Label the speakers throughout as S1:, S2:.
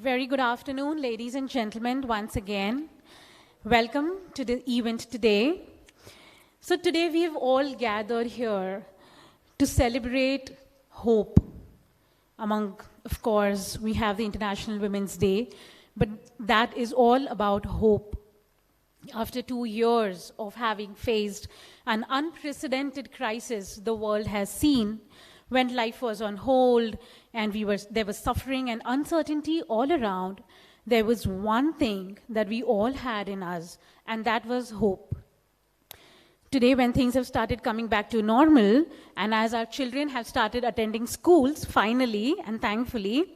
S1: Very good afternoon, ladies and gentlemen, once again. Welcome to the event today. So today we have all gathered here to celebrate hope. Among, of course, we have the International Women's Day, but that is all about hope. After 2 years of having faced an unprecedented crisis the world has seen, when life was on hold and there was suffering and uncertainty all around, there was one thing that we all had in us, and that was hope. Today, when things have started coming back to normal, and as our children have started attending schools, finally and thankfully,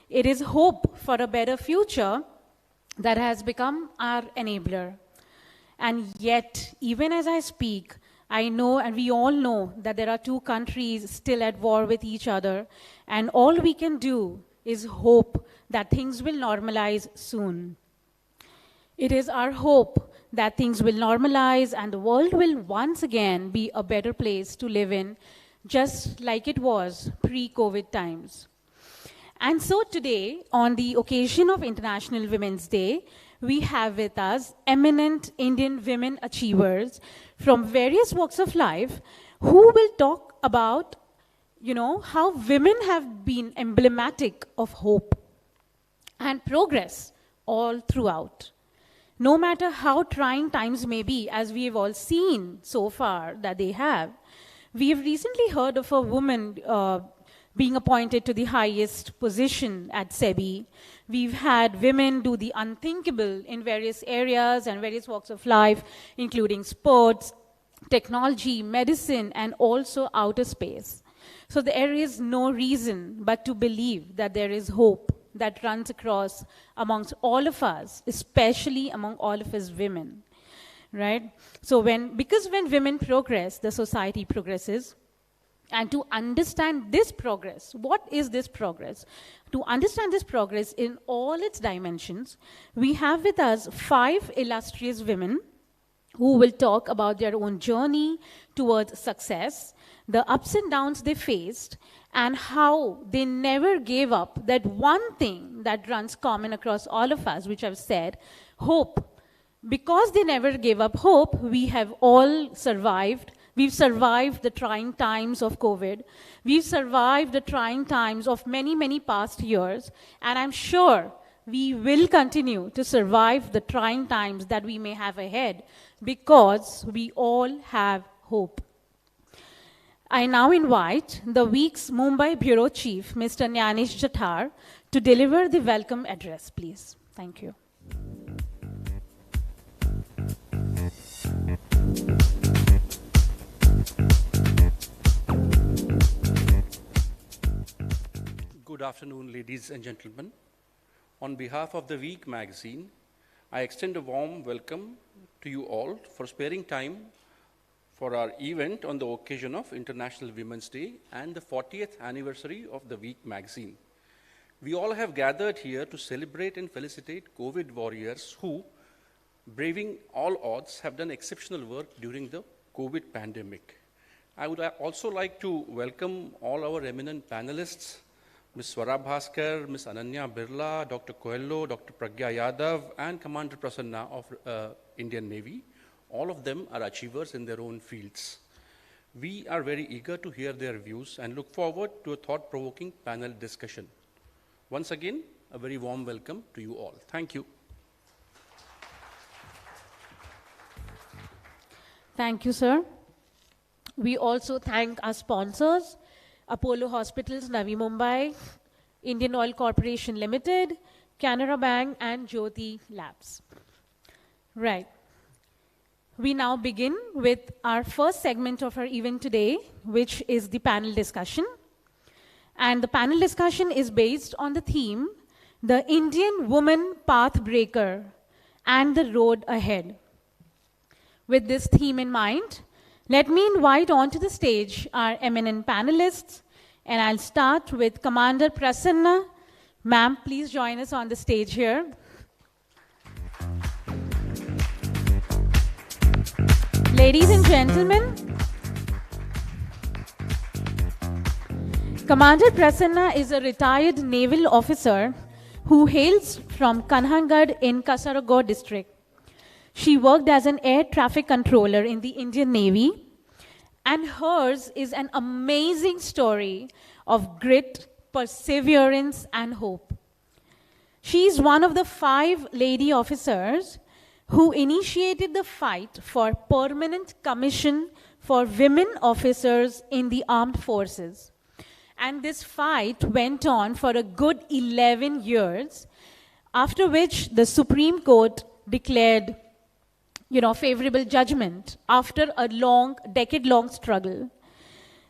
S1: it is hope for a better future that has become our enabler. And yet, even as I speak, I know, and we all know, that there are two countries still at war with each other, and all we can do is hope that things will normalize soon. It is our hope that things will normalize and the world will once again be a better place to live in, just like it was pre-COVID times. And so today, on the occasion of International Women's Day, we have with us eminent Indian women achievers from various walks of life who will talk about, how women have been emblematic of hope and progress all throughout. No matter how trying times may be, as we have all seen so far that they have, we have recently heard of a woman being appointed to the highest position at SEBI. We've had women do the unthinkable in various areas and various walks of life, including sports, technology, medicine, and also outer space. So there is no reason but to believe that there is hope that runs across amongst all of us, especially among all of us women, right? So because when women progress, the society progresses. And to understand this progress, what is this progress? To understand this progress in all its dimensions, we have with us 5 illustrious women who will talk about their own journey towards success, the ups and downs they faced, and how they never gave up that one thing that runs common across all of us, which I've said, hope. Because they never gave up hope, we have all survived. We've survived the trying times of COVID. We've survived the trying times of many, many past years. And I'm sure we will continue to survive the trying times that we may have ahead because we all have hope. I now invite the week's Mumbai Bureau Chief, Mr. Nyanish Jathar, to deliver the welcome address, please. Thank you.
S2: Good afternoon, ladies and gentlemen. On behalf of the Week magazine, I extend a warm welcome to you all for sparing time for our event on the occasion of International Women's Day and the 40th anniversary of the Week magazine. We all have gathered here to celebrate and felicitate COVID warriors who, braving all odds, have done exceptional work during the COVID pandemic. I would also like to welcome all our eminent panelists, Ms. Sara Bhaskar, Ms. Ananya Birla, Dr. Coelho, Dr. Pragya Yadav, and Commander Prasana of Indian Navy. All of them are achievers in their own fields. We are very eager to hear their views and look forward to a thought-provoking panel discussion. Once again, a very warm welcome to you all. Thank you.
S1: Thank you, sir. We also thank our sponsors, Apollo Hospitals, Navi Mumbai, Indian Oil Corporation Limited, Canara Bank, and Jyoti Labs. Right. We now begin with our first segment of our event today, which is the panel discussion. And the panel discussion is based on the theme, the Indian Woman Pathbreaker and the Road Ahead. With this theme in mind, let me invite onto the stage our eminent panelists, and I'll start with Commander Prasana. Ma'am, please join us on the stage here. Ladies and gentlemen, Commander Prasana is a retired naval officer who hails from Kanhangad in Kasaragod district. She worked as an air traffic controller in the Indian Navy, and hers is an amazing story of grit, perseverance, and hope. She is one of the 5 lady officers who initiated the fight for permanent commission for women officers in the armed forces. And this fight went on for a good 11 years, after which the Supreme Court declared, favorable judgment after a decade-long struggle.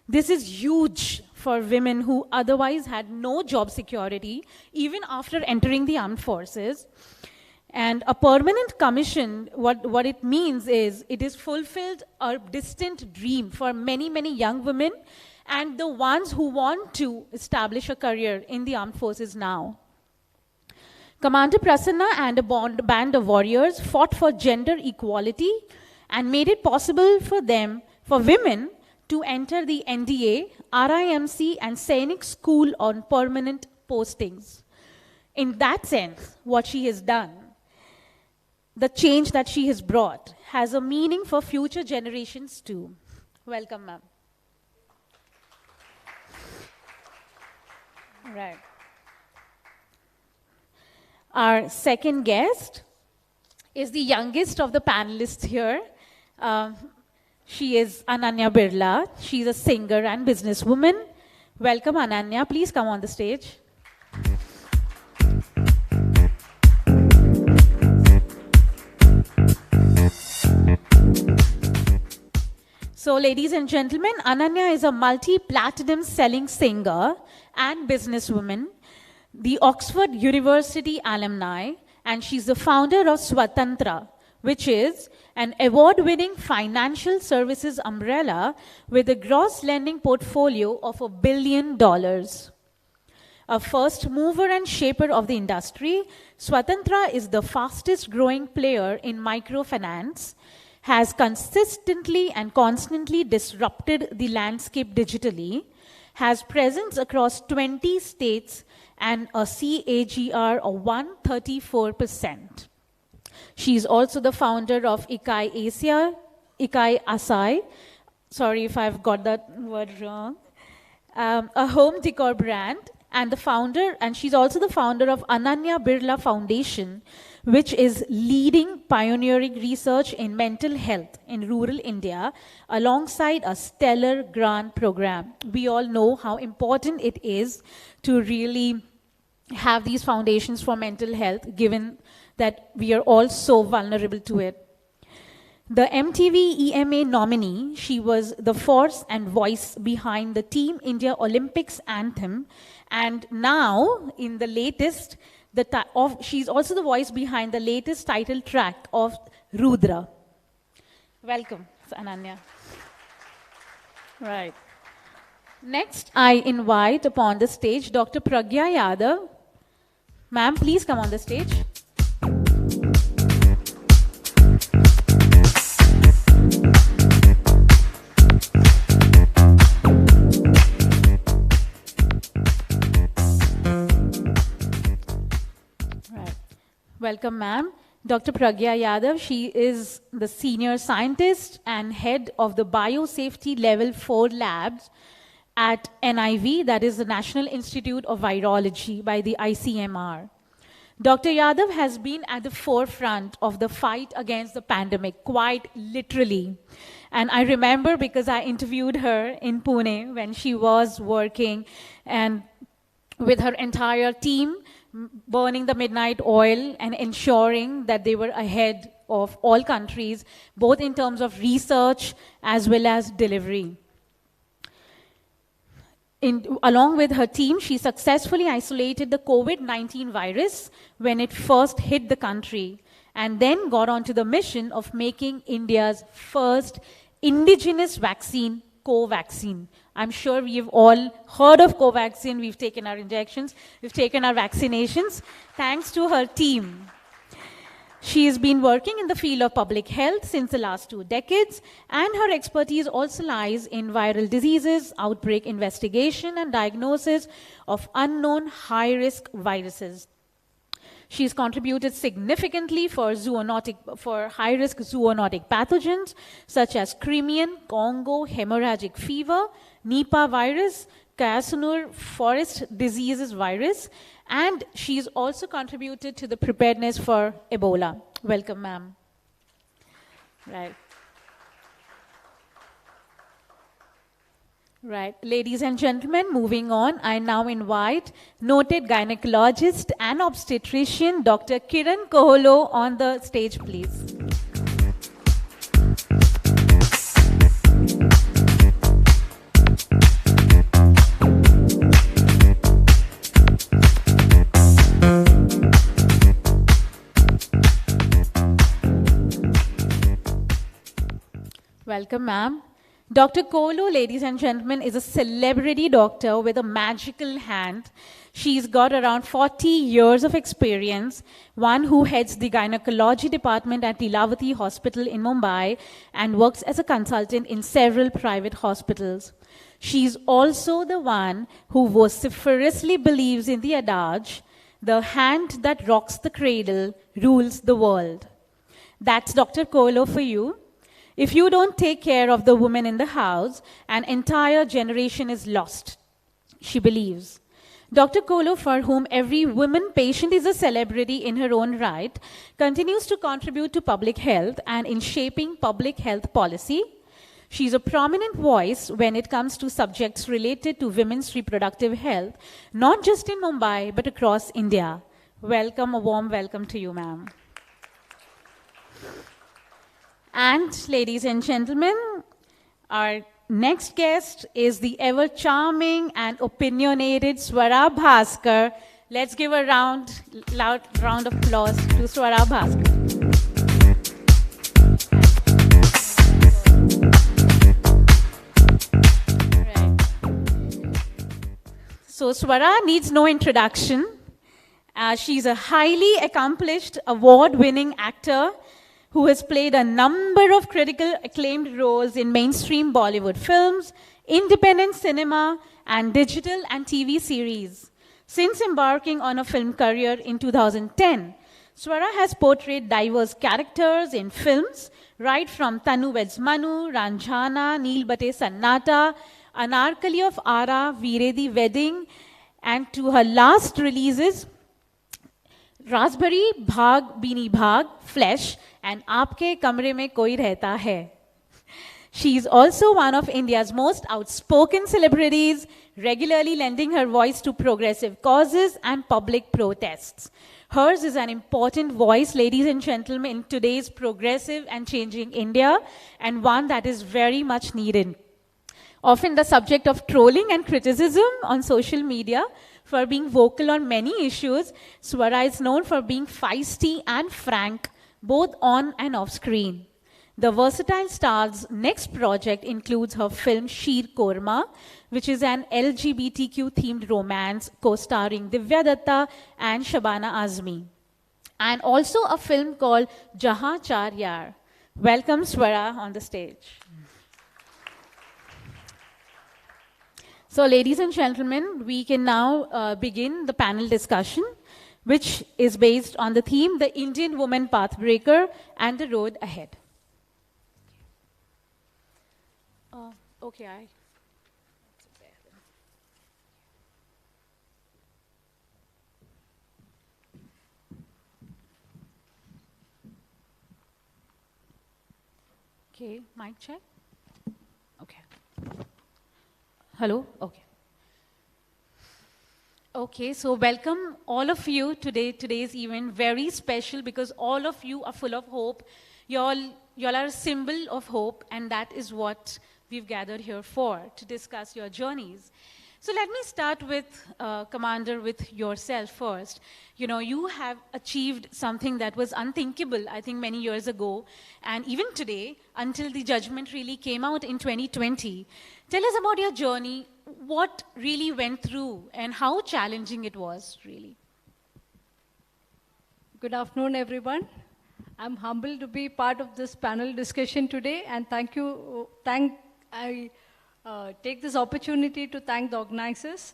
S1: This is huge for women who otherwise had no job security, even after entering the armed forces. And a permanent commission, what it means is it is fulfilled a distant dream for many, many young women and the ones who want to establish a career in the armed forces now. Commander Prasana and a band of warriors fought for gender equality and made it possible for women to enter the NDA, RIMC, and Sainik School on permanent postings. In that sense, what she has done, the change that she has brought, has a meaning for future generations too. Welcome, ma'am. Right. Our second guest is the youngest of the panelists here. She is Ananya Birla. She's a singer and businesswoman. Welcome, Ananya. Please come on the stage. So, ladies and gentlemen, Ananya is a multi-platinum selling singer and businesswoman, the Oxford University alumni, and she's the founder of Swatantra, which is an award-winning financial services umbrella with a gross lending portfolio of $1 billion. A first mover and shaper of the industry, Swatantra is the fastest growing player in microfinance, has consistently and constantly disrupted the landscape digitally, has presence across 20 states and a CAGR of 134%. She is also the founder of Ikai Asai, sorry if I've got that word wrong, a home decor brand, and she's also the founder of Ananya Birla Foundation, which is leading pioneering research in mental health in rural India alongside a stellar grant program. We all know how important it is to really have these foundations for mental health, given that we are all so vulnerable to it. The MTV EMA nominee, she was the force and voice behind the Team India Olympics anthem, and now in the latest, she's also the voice behind the latest title track of Rudra. Welcome, Ananya. Right. Next, I invite upon the stage Dr. Pragya Yadav. Ma'am, please come on the stage. Welcome, ma'am. Dr. Pragya Yadav, she is the senior scientist and head of the Biosafety Level 4 labs at NIV, that is the National Institute of Virology by the ICMR. Dr. Yadav has been at the forefront of the fight against the pandemic, quite literally. And I remember because I interviewed her in Pune when she was working and with her entire team, burning the midnight oil and ensuring that they were ahead of all countries, both in terms of research as well as delivery. Along with her team, she successfully isolated the COVID-19 virus when it first hit the country, and then got onto the mission of making India's first indigenous vaccine, Covaxin. I'm sure we've all heard of Covaxin. We've taken our injections. We've taken our vaccinations. Thanks to her team. She has been working in the field of public health since the last 2 decades, and her expertise also lies in viral diseases, outbreak investigation, and diagnosis of unknown high-risk viruses. She's contributed significantly for high-risk zoonotic pathogens such as Crimean Congo hemorrhagic fever, Nipah virus, Kyasanur forest diseases virus, and she's also contributed to the preparedness for Ebola. Welcome, ma'am. Right. Right. Ladies and gentlemen, moving on, I now invite noted gynecologist and obstetrician Dr. Kiran Coelho on the stage, please. Welcome, ma'am. Dr. Coelho, ladies and gentlemen, is a celebrity doctor with a magical hand. She's got around 40 years of experience, one who heads the gynecology department at Lilavati Hospital in Mumbai and works as a consultant in several private hospitals. She's also the one who vociferously believes in the adage, "The hand that rocks the cradle rules the world." That's Dr. Coelho for you. If you don't take care of the woman in the house, an entire generation is lost, she believes. Dr. Coelho, for whom every woman patient is a celebrity in her own right, continues to contribute to public health and in shaping public health policy. She's a prominent voice when it comes to subjects related to women's reproductive health, not just in Mumbai, but across India. Welcome, a warm welcome to you, ma'am. And ladies and gentlemen, our next guest is the ever charming and opinionated Sara Bhaskar. Let's give a loud round of applause to Sara Bhaskar. Right. So Sara needs no introduction. She's a highly accomplished, award-winning actor who has played a number of critical acclaimed roles in mainstream Bollywood films, independent cinema, and digital and TV series. Since embarking on a film career in 2010, Sara has portrayed diverse characters in films, right from Tanu Weds Manu, Ranjhana, Neel Bate Sannata, Anarkali of Ara, Veeredi Wedding, and to her last releases, Raspberry Bhag Beanie Bhag, Flesh, and Aapke Kamre Mein Koi Rehta Hai. She is also one of India's most outspoken celebrities, regularly lending her voice to progressive causes and public protests. Hers is an important voice, ladies and gentlemen, in today's progressive and changing India, and one that is very much needed. Often the subject of trolling and criticism on social media for being vocal on many issues, Sara is known for being feisty and frank, both on and off screen. The versatile star's next project includes her film Sheer Korma, which is an LGBTQ-themed romance co-starring Divya Datta and Shabana Azmi. And also a film called Jahan Char Yaar. Welcome, Sara, on the stage. So, ladies and gentlemen, we can now begin the panel discussion, which is based on the theme, The Indian Woman Pathbreaker and the Road Ahead. Okay, Okay, mic check. Okay. Hello? Okay. Okay, so welcome all of you today's event. Very special because all of you are full of hope. Y'all are a symbol of hope, and that is what we've gathered here for, to discuss your journeys. So let me start with, Commander, with yourself first. You know, you have achieved something that was unthinkable, I think, many years ago, and even today, until the judgment really came out in 2020. Tell us about your journey, what really went through, and how challenging it was, really.
S3: Good afternoon, everyone. I'm humbled to be part of this panel discussion today, and I take this opportunity to thank the organizers.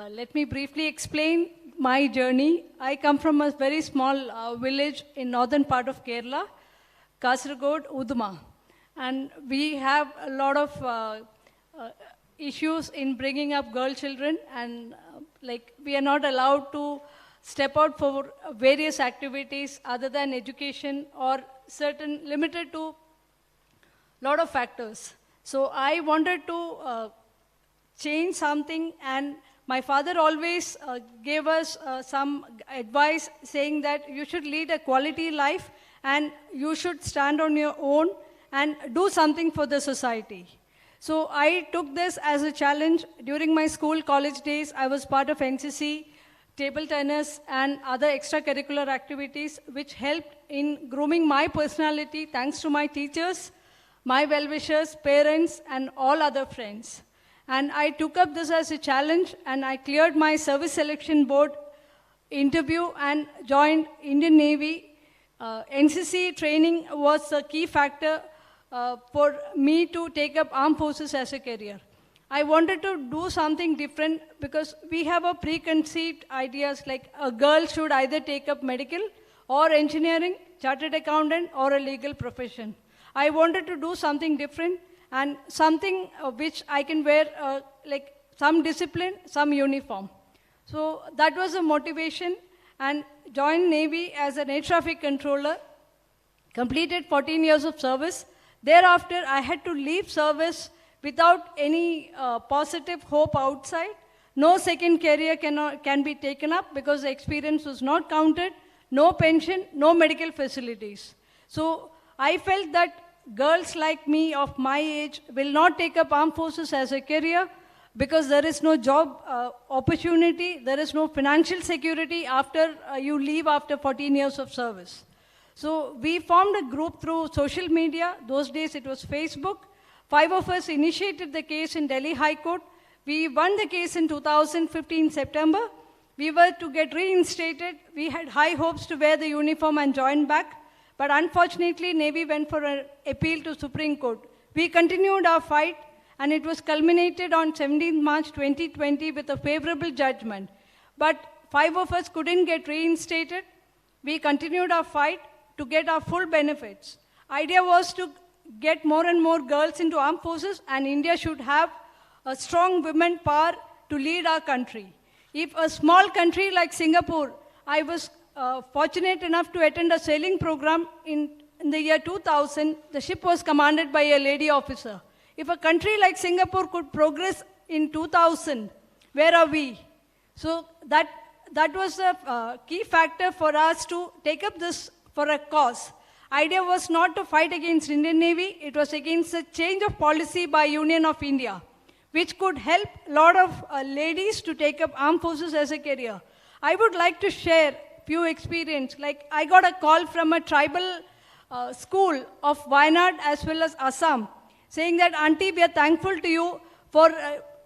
S3: Let me briefly explain my journey. I come from a very small village in northern part of Kerala, Kasaragod, Uduma. And we have a lot of issues in bringing up girl children, and like we are not allowed to step out for various activities other than education or certain limited to lot of factors. So I wanted to change something, and my father always gave us some advice saying that you should lead a quality life and you should stand on your own and do something for the society. So I took this as a challenge. During my school, college days, I was part of NCC, table tennis, and other extracurricular activities, which helped in grooming my personality thanks to my teachers, my well-wishers, parents, and all other friends. And I took up this as a challenge, and I cleared my service selection board interview and joined Indian Navy. NCC training was a key factor for me to take up armed forces as a career. I wanted to do something different because we have a preconceived ideas like a girl should either take up medical or engineering, chartered accountant, or a legal profession. I wanted to do something different and something which I can wear like some discipline, some uniform. So that was a motivation, and joined Navy as an air traffic controller, completed 14 years of service. Thereafter, I had to leave service without any positive hope outside. No second career can be taken up because the experience was not counted, no pension, no medical facilities. So I felt that girls like me of my age will not take up armed forces as a career because there is no job opportunity, there is no financial security after you leave after 14 years of service. So we formed a group through social media. Those days it was Facebook. 5 of us initiated the case in Delhi High Court. We won the case in 2015 September. We were to get reinstated. We had high hopes to wear the uniform and join back. But unfortunately, Navy went for an appeal to Supreme Court. We continued our fight, and it was culminated on 17 March 2020 with a favorable judgment. But 5 of us couldn't get reinstated. We continued our fight to get our full benefits. Idea was to get more and more girls into armed forces, and India should have a strong women power to lead our country. If a small country like Singapore, I was fortunate enough to attend a sailing program in the year 2000, the ship was commanded by a lady officer. If a country like Singapore could progress in 2000, where are we? So that was a key factor for us to take up this for a cause. Idea was not to fight against Indian Navy, it was against a change of policy by Union of India, which could help a lot of ladies to take up armed forces as a career. I would like to share few experience. Like I got a call from a tribal school of Wayanad as well as Assam, saying that, Auntie, we are thankful to you for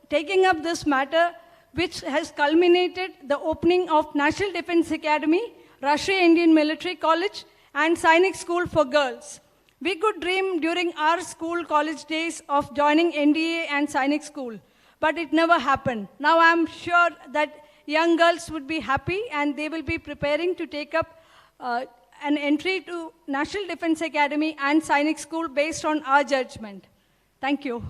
S3: taking up this matter, which has culminated the opening of National Defense Academy, Rashtriya Indian Military College, and Sainik School for Girls. We could dream during our school college days of joining NDA and Sainik School, but it never happened. Now I'm sure that young girls would be happy and they will be preparing to take up an entry to National Defense Academy and Sainik School based on our judgment. Thank you.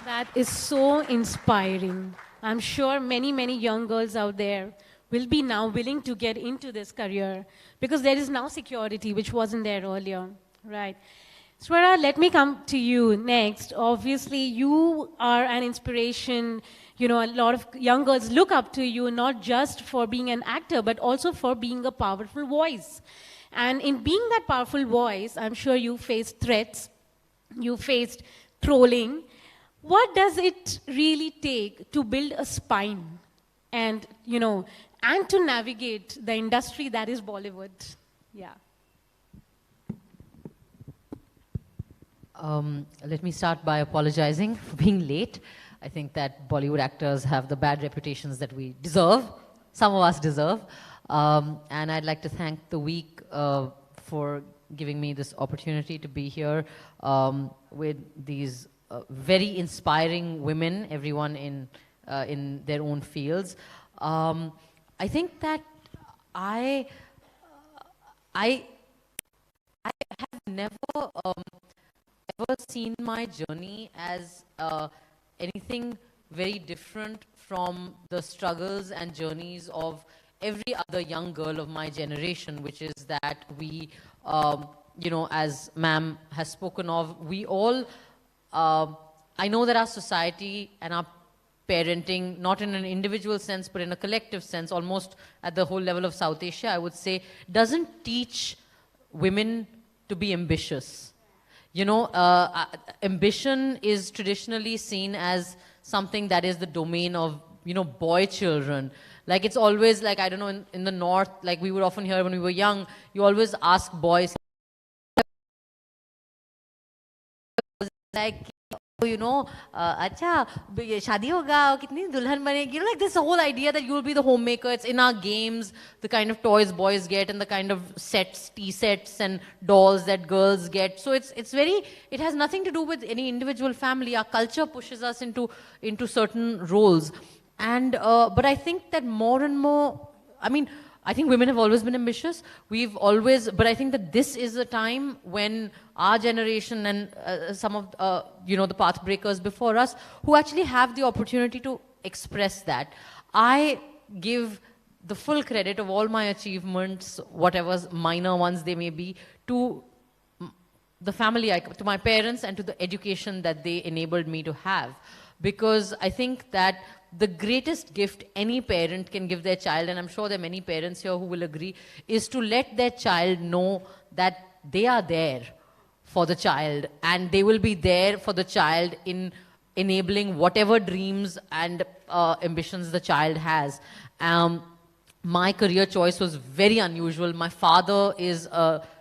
S1: That is so inspiring. I'm sure many, many young girls out there will be now willing to get into this career because there is now security, which wasn't there earlier, right? Swara, let me come to you next. Obviously, you are an inspiration. You know, a lot of young girls look up to you, not just for being an actor, but also for being a powerful voice. And in being that powerful voice, I'm sure you faced threats, you faced trolling. What does it really take to build a spine and, you know, and to navigate the industry that is Bollywood? Yeah.
S4: Let me start by apologizing for being late. I think that Bollywood actors have the bad reputations that we deserve. Some of us deserve. And I'd like to thank the week for giving me this opportunity to be here with these very inspiring women, everyone in in their own fields. I think that I have never ever seen my journey as anything very different from the struggles and journeys of every other young girl of my generation, which is that we, you know, as ma'am has spoken of, we all, I know that our society and our parenting, not in an individual sense, but in a collective sense, almost at the whole level of South Asia, I would say, doesn't teach women to be ambitious. You know, ambition is traditionally seen as something that is the domain of, you know, boy children. Like, it's always like, I don't know, in the North, like we would often hear when we were young, you always ask boys, like, you know, acha, shadi hoga, kitni dulhan banegi. You know, like this whole idea that you will be the homemaker. It's in our games, the kind of toys boys get and the kind of sets, tea sets and dolls that girls get. So it's very, it has nothing to do with any individual family. Our culture pushes us into certain roles. And, but I think that more and more, I mean, I think women have always been ambitious. We've always, but I think that this is a time when our generation and some of, you know, the pathbreakers before us, who actually have the opportunity to express that. I give the full credit of all my achievements, whatever minor ones they may be, to the family, to my parents and to the education that they enabled me to have. Because I think that the greatest gift any parent can give their child, and I'm sure there are many parents here who will agree, is to let their child know that they are there for the child and they will be there for the child in enabling whatever dreams and ambitions the child has. My career choice was very unusual. My father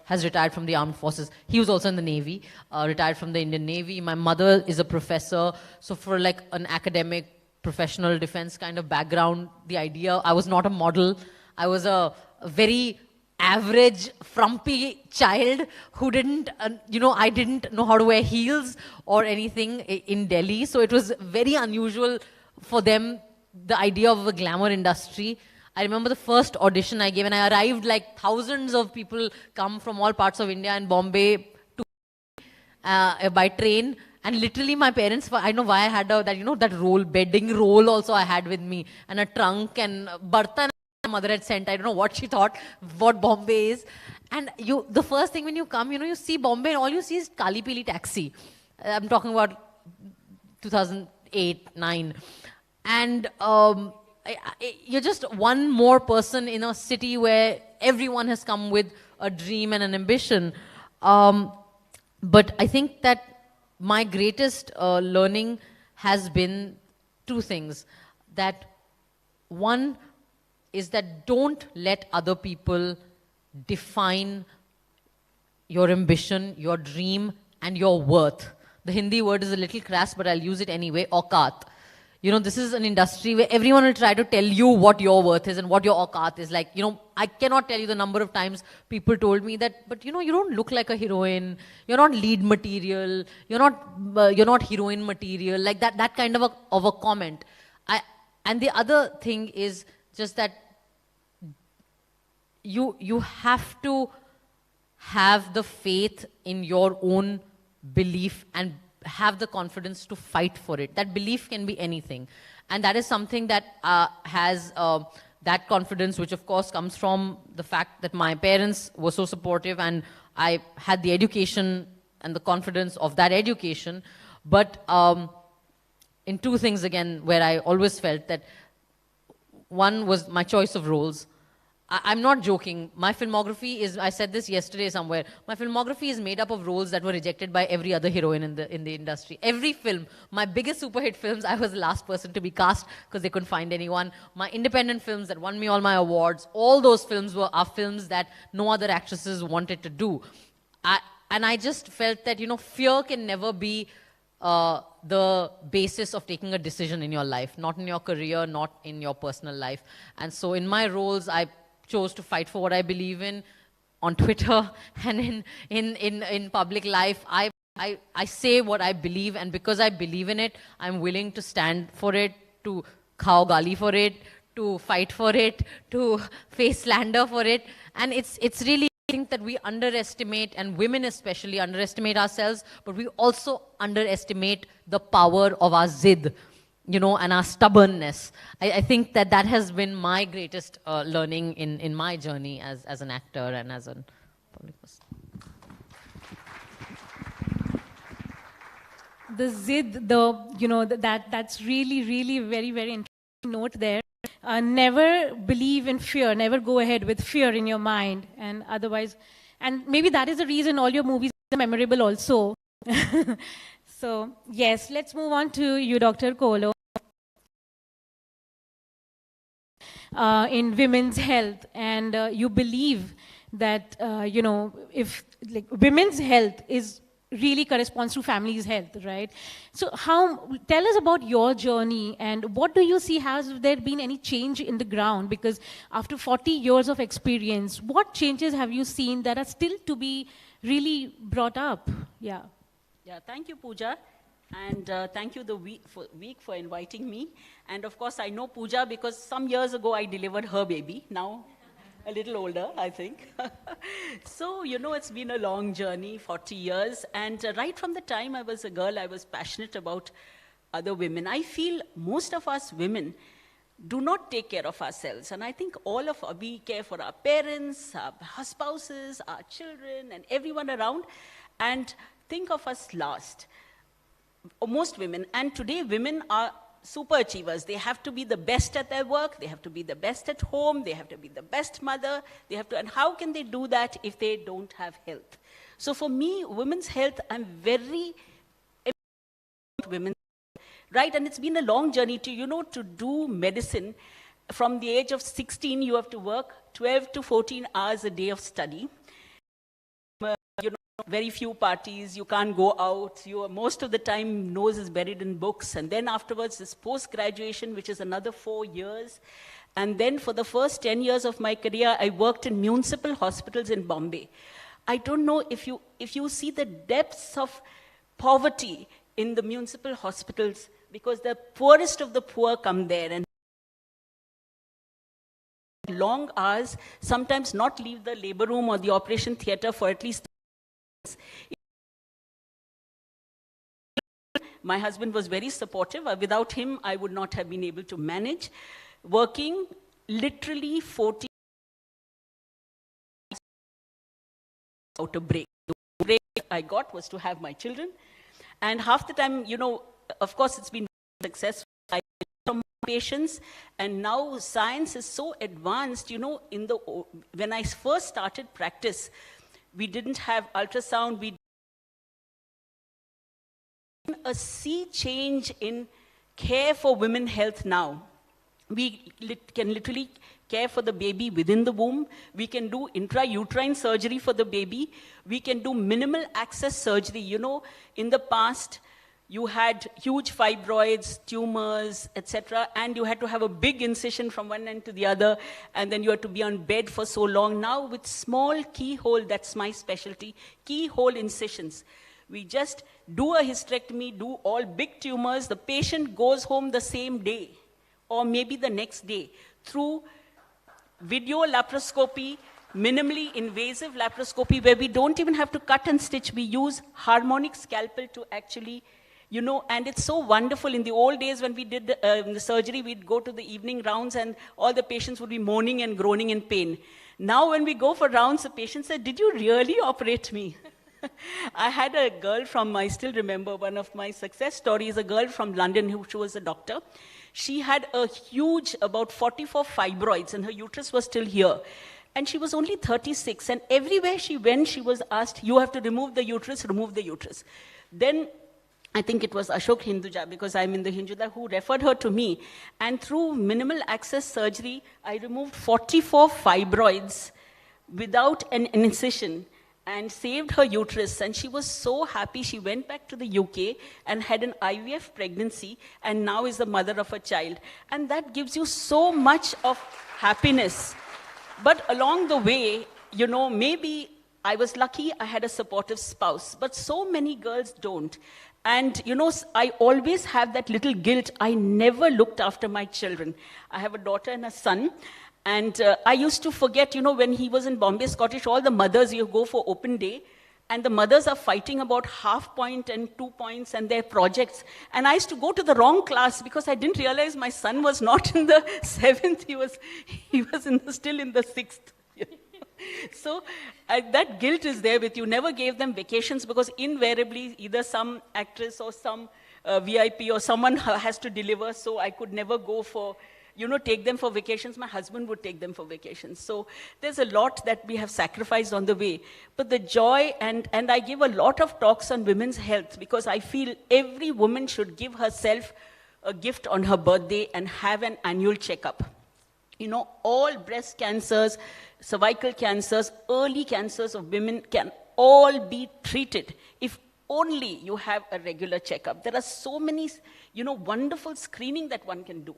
S4: has retired from the armed forces. He was also in the Navy, retired from the Indian Navy. My mother is a professor. So for like an academic, professional defense kind of background, the idea, I was not a model. I was a very average, frumpy child who didn't, you know, I didn't know how to wear heels or anything in Delhi. So it was very unusual for them, the idea of a glamour industry. I remember the first audition I gave, and I arrived like thousands of people come from all parts of India and Bombay to by train. And literally my parents, I know why I had that, you know, that roll, bedding roll also I had with me, and a trunk and bartan my mother had sent. I don't know what she thought, what Bombay is. And the first thing when you come, you know, you see Bombay and all you see is Kali Pili taxi. I'm talking about 2008, 9. And you're just one more person in a city where everyone has come with a dream and an ambition. But I think that my greatest learning has been two things. That one is that don't let other people define your ambition, your dream, and your worth. The Hindi word is a little crass, but I'll use it anyway, auqat. You know, this is an industry where everyone will try to tell you what your worth is and what your auqat is. Like, you know, I cannot tell you the number of times people told me that, but you know, you don't look like a heroine. You're not lead material. You're not heroine material. Like that kind of a comment. And the other thing is just that you have to have the faith in your own belief and have the confidence to fight for it. That belief can be anything. And that is something that has that confidence, which of course comes from the fact that my parents were so supportive and I had the education and the confidence of that education. But in two things again, where I always felt that one was my choice of roles. I'm not joking. My filmography is, I said this yesterday somewhere, my filmography is made up of roles that were rejected by every other heroine in the industry. Every film, my biggest super hit films, I was the last person to be cast because they couldn't find anyone. My independent films that won me all my awards, all those films are films that no other actresses wanted to do. And I just felt that, you know, fear can never be the basis of taking a decision in your life, not in your career, not in your personal life. And so in my roles, I chose to fight for what I believe in on Twitter and in public life. I say what I believe, and because I believe in it, I'm willing to stand for it, to khao gali for it, to fight for it, to face slander for it. And it's really, I think that we underestimate, and women especially underestimate ourselves, but we also underestimate the power of our zid, you know, and our stubbornness. I think that that has been my greatest learning in my journey as an actor and as a public person.
S1: The zid, that's really, really very, very interesting note there. Never believe in fear, never go ahead with fear in your mind, and otherwise, and maybe that is the reason all your movies are memorable also. So, yes, let's move on to you, Dr. Coelho. In women's health, and you believe that, if like women's health is really corresponds to family's health, right? So tell us about your journey, and what do you see, has there been any change in the ground? Because after 40 years of experience, what changes have you seen that are still to be really brought up? Yeah.
S5: Yeah, thank you, Pooja. And thank you, the week for inviting me. And of course, I know Pooja because some years ago I delivered her baby. Now, a little older, I think. So, it's been a long journey, 40 years. And right from the time I was a girl, I was passionate about other women. I feel most of us women do not take care of ourselves. And I think we care for our parents, our spouses, our children, and everyone around, and think of us last. Most women, and today women are super achievers. They have to be the best at their work, they have to be the best at home, they have to be the best mother, and how can they do that if they don't have health? So for me, women's health, I'm very women's right? And it's been a long journey to do medicine. From the age of 16, you have to work 12 to 14 hours a day of study. Very few parties, you can't go out, most of the time nose is buried in books, and then afterwards this post-graduation, which is another 4 years. And then for the first 10 years of my career, I worked in municipal hospitals in Bombay. I don't know if you see the depths of poverty in the municipal hospitals, because the poorest of the poor come there, and long hours, sometimes not leave the labor room or the operation theater for at least. My husband was very supportive. Without him, I would not have been able to manage. Working literally 40 out a break. The break I got was to have my children. And half the time, of course, it's been successful. I from patients, and now science is so advanced, when I first started practice, we didn't have ultrasound. We a sea change in care for women health now. We can literally care for the baby within the womb. We can do intrauterine surgery for the baby. We can do minimal access surgery. In the past, you had huge fibroids, tumors, etc., and you had to have a big incision from one end to the other, and then you had to be on bed for so long. Now with small keyhole, that's my specialty, keyhole incisions. We just do a hysterectomy, do all big tumors. The patient goes home the same day, or maybe the next day, through video laparoscopy, minimally invasive laparoscopy, where we don't even have to cut and stitch. We use harmonic scalpel to actually, and it's so wonderful. In the old days when we did the surgery, we'd go to the evening rounds and all the patients would be moaning and groaning in pain. Now when we go for rounds, the patient said, "Did you really operate me?" I had a girl I still remember one of my success stories, a girl from London who was a doctor. She had a huge, about 44 fibroids, and her uterus was still here. And she was only 36, and everywhere she went, she was asked, "You have to remove the uterus, remove the uterus." Then I think it was Ashok Hinduja, because I'm in the Hinduja, who referred her to me. And through minimal access surgery, I removed 44 fibroids without an incision and saved her uterus. And she was so happy. She went back to the UK and had an IVF pregnancy, and now is the mother of a child. And that gives you so much of happiness. But along the way, maybe I was lucky I had a supportive spouse, but so many girls don't. And, you know, I always have that little guilt. I never looked after my children. I have a daughter and a son. And I used to forget, you know, when he was in Bombay Scottish, all the mothers, you go for open day, and the mothers are fighting about 1/2 point and 2 points and their projects. And I used to go to the wrong class because I didn't realize my son was not in the 7th, he was still in the 6th. So that guilt is there with you. Never gave them vacations because invariably either some actress or some VIP or someone has to deliver, so I could never go for, you know, take them for vacations. My husband would take them for vacations. So there's a lot that we have sacrificed on the way. But the joy, and I give a lot of talks on women's health because I feel every woman should give herself a gift on her birthday and have an annual checkup. You know, all breast cancers, cervical cancers, early cancers of women can all be treated if only you have a regular checkup. There are so many, you know, wonderful screening that one can do.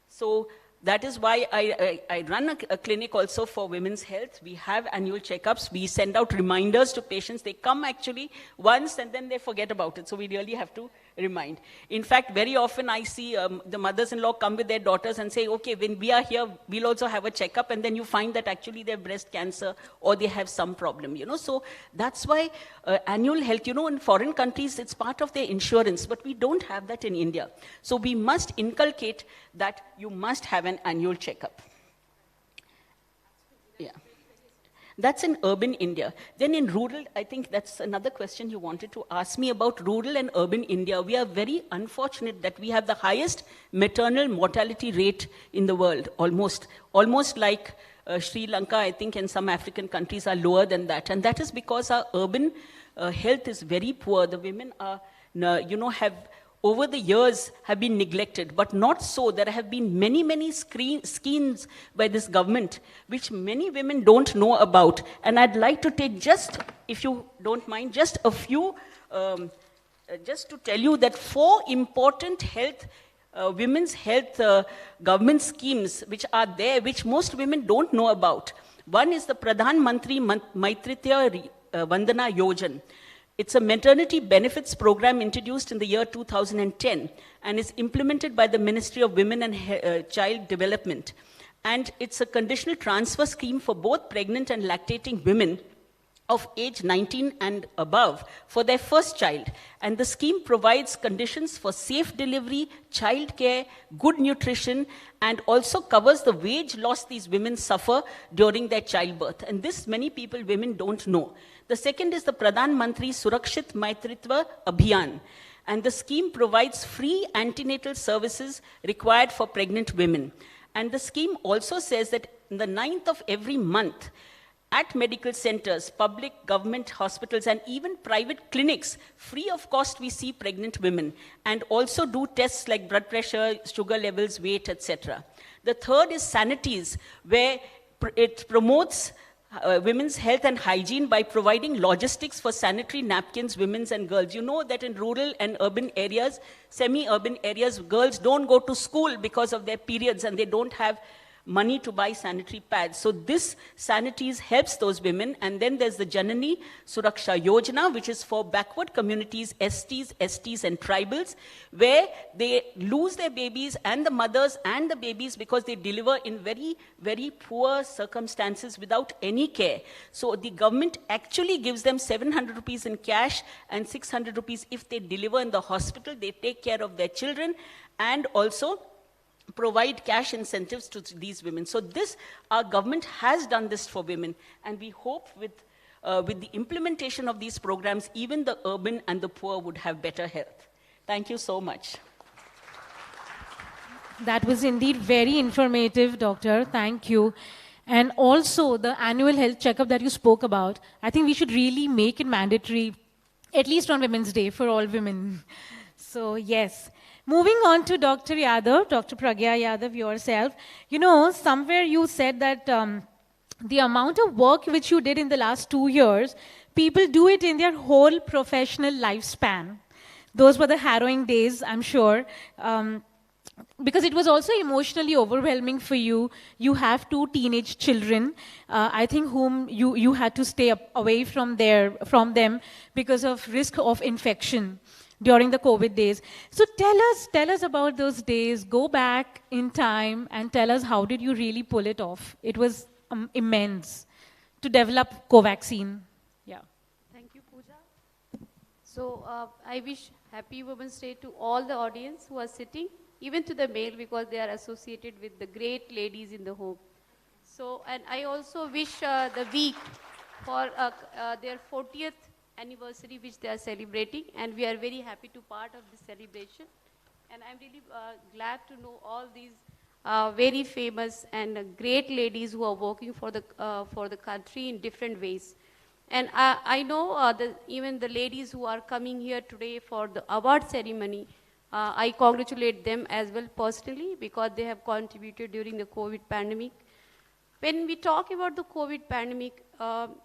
S5: So that is why I run a clinic also for women's health. We have annual checkups. We send out reminders to patients. They come actually once and then they forget about it. So we really have to remind. In fact, very often I see the mothers-in-law come with their daughters and say, okay, when we are here, we'll also have a checkup. And then you find that actually they have breast cancer or they have some problem, you know. So that's why annual health, you know, in foreign countries, it's part of their insurance. But we don't have that in India. So we must inculcate that you must have an annual checkup. Yeah. That's in urban India. Then in rural, I think that's another question you wanted to ask me about rural and urban India. We are very unfortunate that we have the highest maternal mortality rate in the world, almost like Sri Lanka, I think, and some African countries are lower than that. And that is because our urban health is very poor. The women are, you know, have over the years have been neglected, but not so. There have been many schemes by this government, which many women don't know about. And I'd like to take just, if you don't mind, just a few, just to tell you that 4 important health, women's health government schemes which are there, which most women don't know about. One is the Pradhan Mantri Maitritya Vandana Yojan. It's a maternity benefits program introduced in the year 2010 and is implemented by the Ministry of Women and Child Development. And it's a conditional transfer scheme for both pregnant and lactating women of age 19 and above for their first child. And the scheme provides conditions for safe delivery, child care, good nutrition, and also covers the wage loss these women suffer during their childbirth. And this many women don't know. The second is the Pradhan Mantri Surakshit Maitritva Abhiyan. And the scheme provides free antenatal services required for pregnant women. And the scheme also says that in the 9th of every month, at medical centers, public, government hospitals, and even private clinics, free of cost, we see pregnant women and also do tests like blood pressure, sugar levels, weight, etc. The third is sanities, where it promotes women's health and hygiene by providing logistics for sanitary napkins, women's and girls. You know that in rural and urban areas, semi-urban areas, girls don't go to school because of their periods and they don't have money to buy sanitary pads. So this sanities helps those women. And then there's the Janani Suraksha Yojana, which is for backward communities, STs and tribals, where they lose their babies and the mothers and the babies because they deliver in very, very poor circumstances without any care. So the government actually gives them 700 rupees in cash and 600 rupees if they deliver in the hospital. They take care of their children and also provide cash incentives to these women. So this, our government has done this for women, and we hope with the implementation of these programs, even the urban and the poor would have better health. Thank you so much.
S1: That was indeed very informative, Doctor. Thank you. And also the annual health checkup that you spoke about, I think we should really make it mandatory, at least on Women's Day, for all women. So yes. Moving on to Dr. Yadav, Dr. Pragya Yadav, yourself. You know, somewhere you said that the amount of work which you did in the last 2 years, people do it in their whole professional lifespan. Those were the harrowing days, I'm sure. because it was also emotionally overwhelming for you. You have two teenage children, I think, whom you had to stay away from them because of risk of infection during the COVID days. So tell us about those days. Go back in time and tell us, how did you really pull it off? It was immense to develop Covaxin. Yeah.
S6: Thank you, Pooja. So I wish Happy Women's Day to all the audience who are sitting, even to the male, because they are associated with the great ladies in the home. So, and I also wish the week for their 40th anniversary, which they are celebrating, and we are very happy to part of this celebration. And I'm really glad to know all these very famous and great ladies who are working for the country in different ways. And I know even the ladies who are coming here today for the award ceremony, I congratulate them as well personally, because they have contributed during the COVID pandemic. When we talk about the COVID pandemic,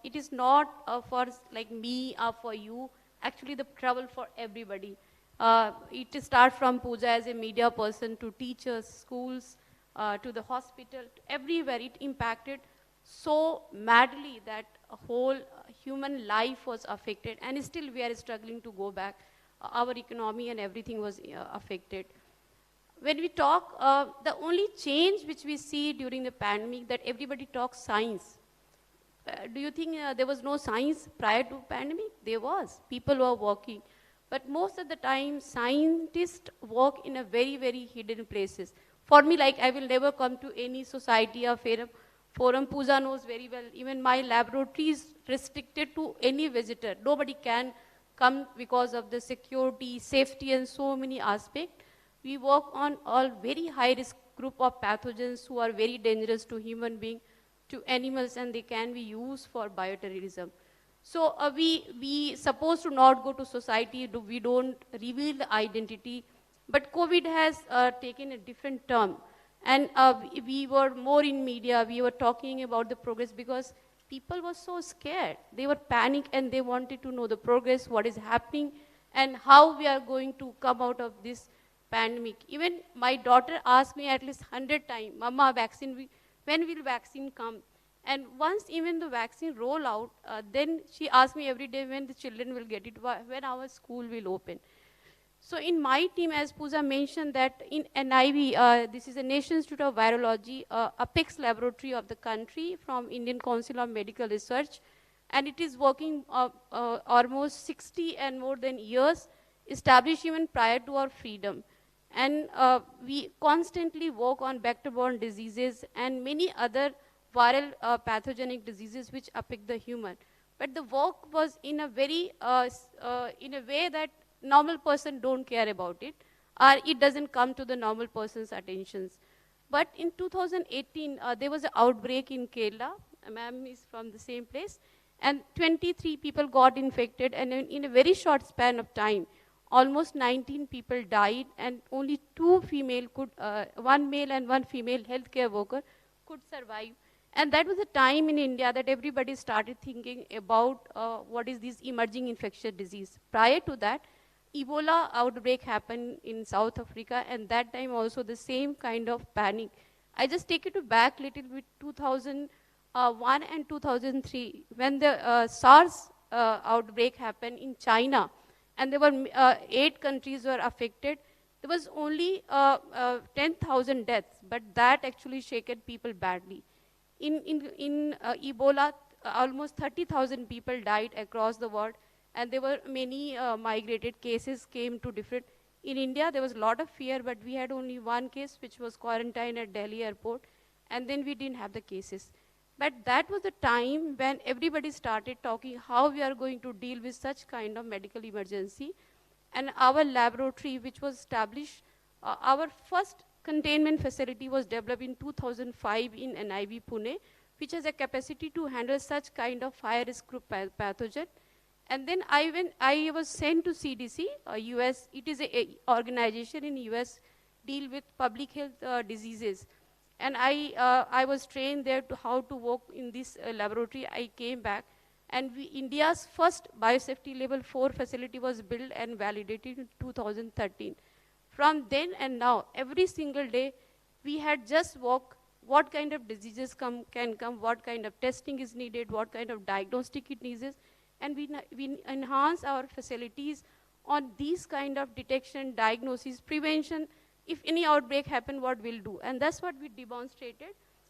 S6: it is not for like me or for you, actually the trouble for everybody. It starts from Pooja as a media person to teachers, schools, to the hospital, to everywhere. It impacted so madly that a whole human life was affected, and still we are struggling to go back. Our economy and everything was affected. When we talk, the only change which we see during the pandemic, that everybody talks science. Do you think there was no science prior to pandemic? There was. People were working. But most of the time, scientists work in a very, very hidden places. For me, like, I will never come to any society or forum. Pooja knows very well. Even my laboratory is restricted to any visitor. Nobody can come because of the security, safety, and so many aspects. We work on all very high-risk group of pathogens who are very dangerous to human beings, to animals, and they can be used for bioterrorism. So we supposed to not go to society, we don't reveal the identity, but COVID has taken a different term. And we were more in media, we were talking about the progress, because people were so scared. They were panicked and they wanted to know the progress, what is happening, and how we are going to come out of this pandemic. Even my daughter asked me at least 100 times, Mama, vaccine, when will vaccine come? And once even the vaccine roll out, then she asked me every day when the children will get it, when our school will open. So in my team, as Pooja mentioned, that in NIV, this is the National Institute of Virology, apex laboratory of the country from Indian Council of Medical Research, and it is working almost 60 and more than years, established even prior to our freedom. And we constantly work on vector-borne diseases and many other viral pathogenic diseases which affect the human. But the work was in a very, in a way that normal person don't care about it, or it doesn't come to the normal person's attentions. But in 2018, there was an outbreak in Kerala. Ma'am is from the same place. And 23 people got infected, and in a very short span of time, almost 19 people died, and only two female could, one male and one female healthcare worker could survive. And that was a time in India that everybody started thinking about what is this emerging infectious disease. Prior to that, Ebola outbreak happened in South Africa, and that time also the same kind of panic. I just take it back a little bit, 2001 and 2003, when the SARS outbreak happened in China, and there were 8 countries were affected. There was only 10,000 deaths, but that actually shaken people badly. In Ebola, almost 30,000 people died across the world, and there were many migrated cases came to different. In India, there was a lot of fear, but we had only one case, which was quarantined at Delhi airport, and then we didn't have the cases. But that was the time when everybody started talking how we are going to deal with such kind of medical emergency. And our laboratory, which was established, our first containment facility was developed in 2005 in NIV Pune, which has a capacity to handle such kind of high-risk group pathogen. And then I was sent to CDC, US. It is a organization in US deal with public health diseases. And I was trained there to how to work in this laboratory. I came back, and India's first biosafety level 4 facility was built and validated in 2013. From then and now, every single day, we had just walked what kind of diseases can come, what kind of testing is needed, what kind of diagnostic it needs, and we enhance our facilities on these kind of detection, diagnosis, prevention. If any outbreak happen, what we'll do. And that's what we demonstrated.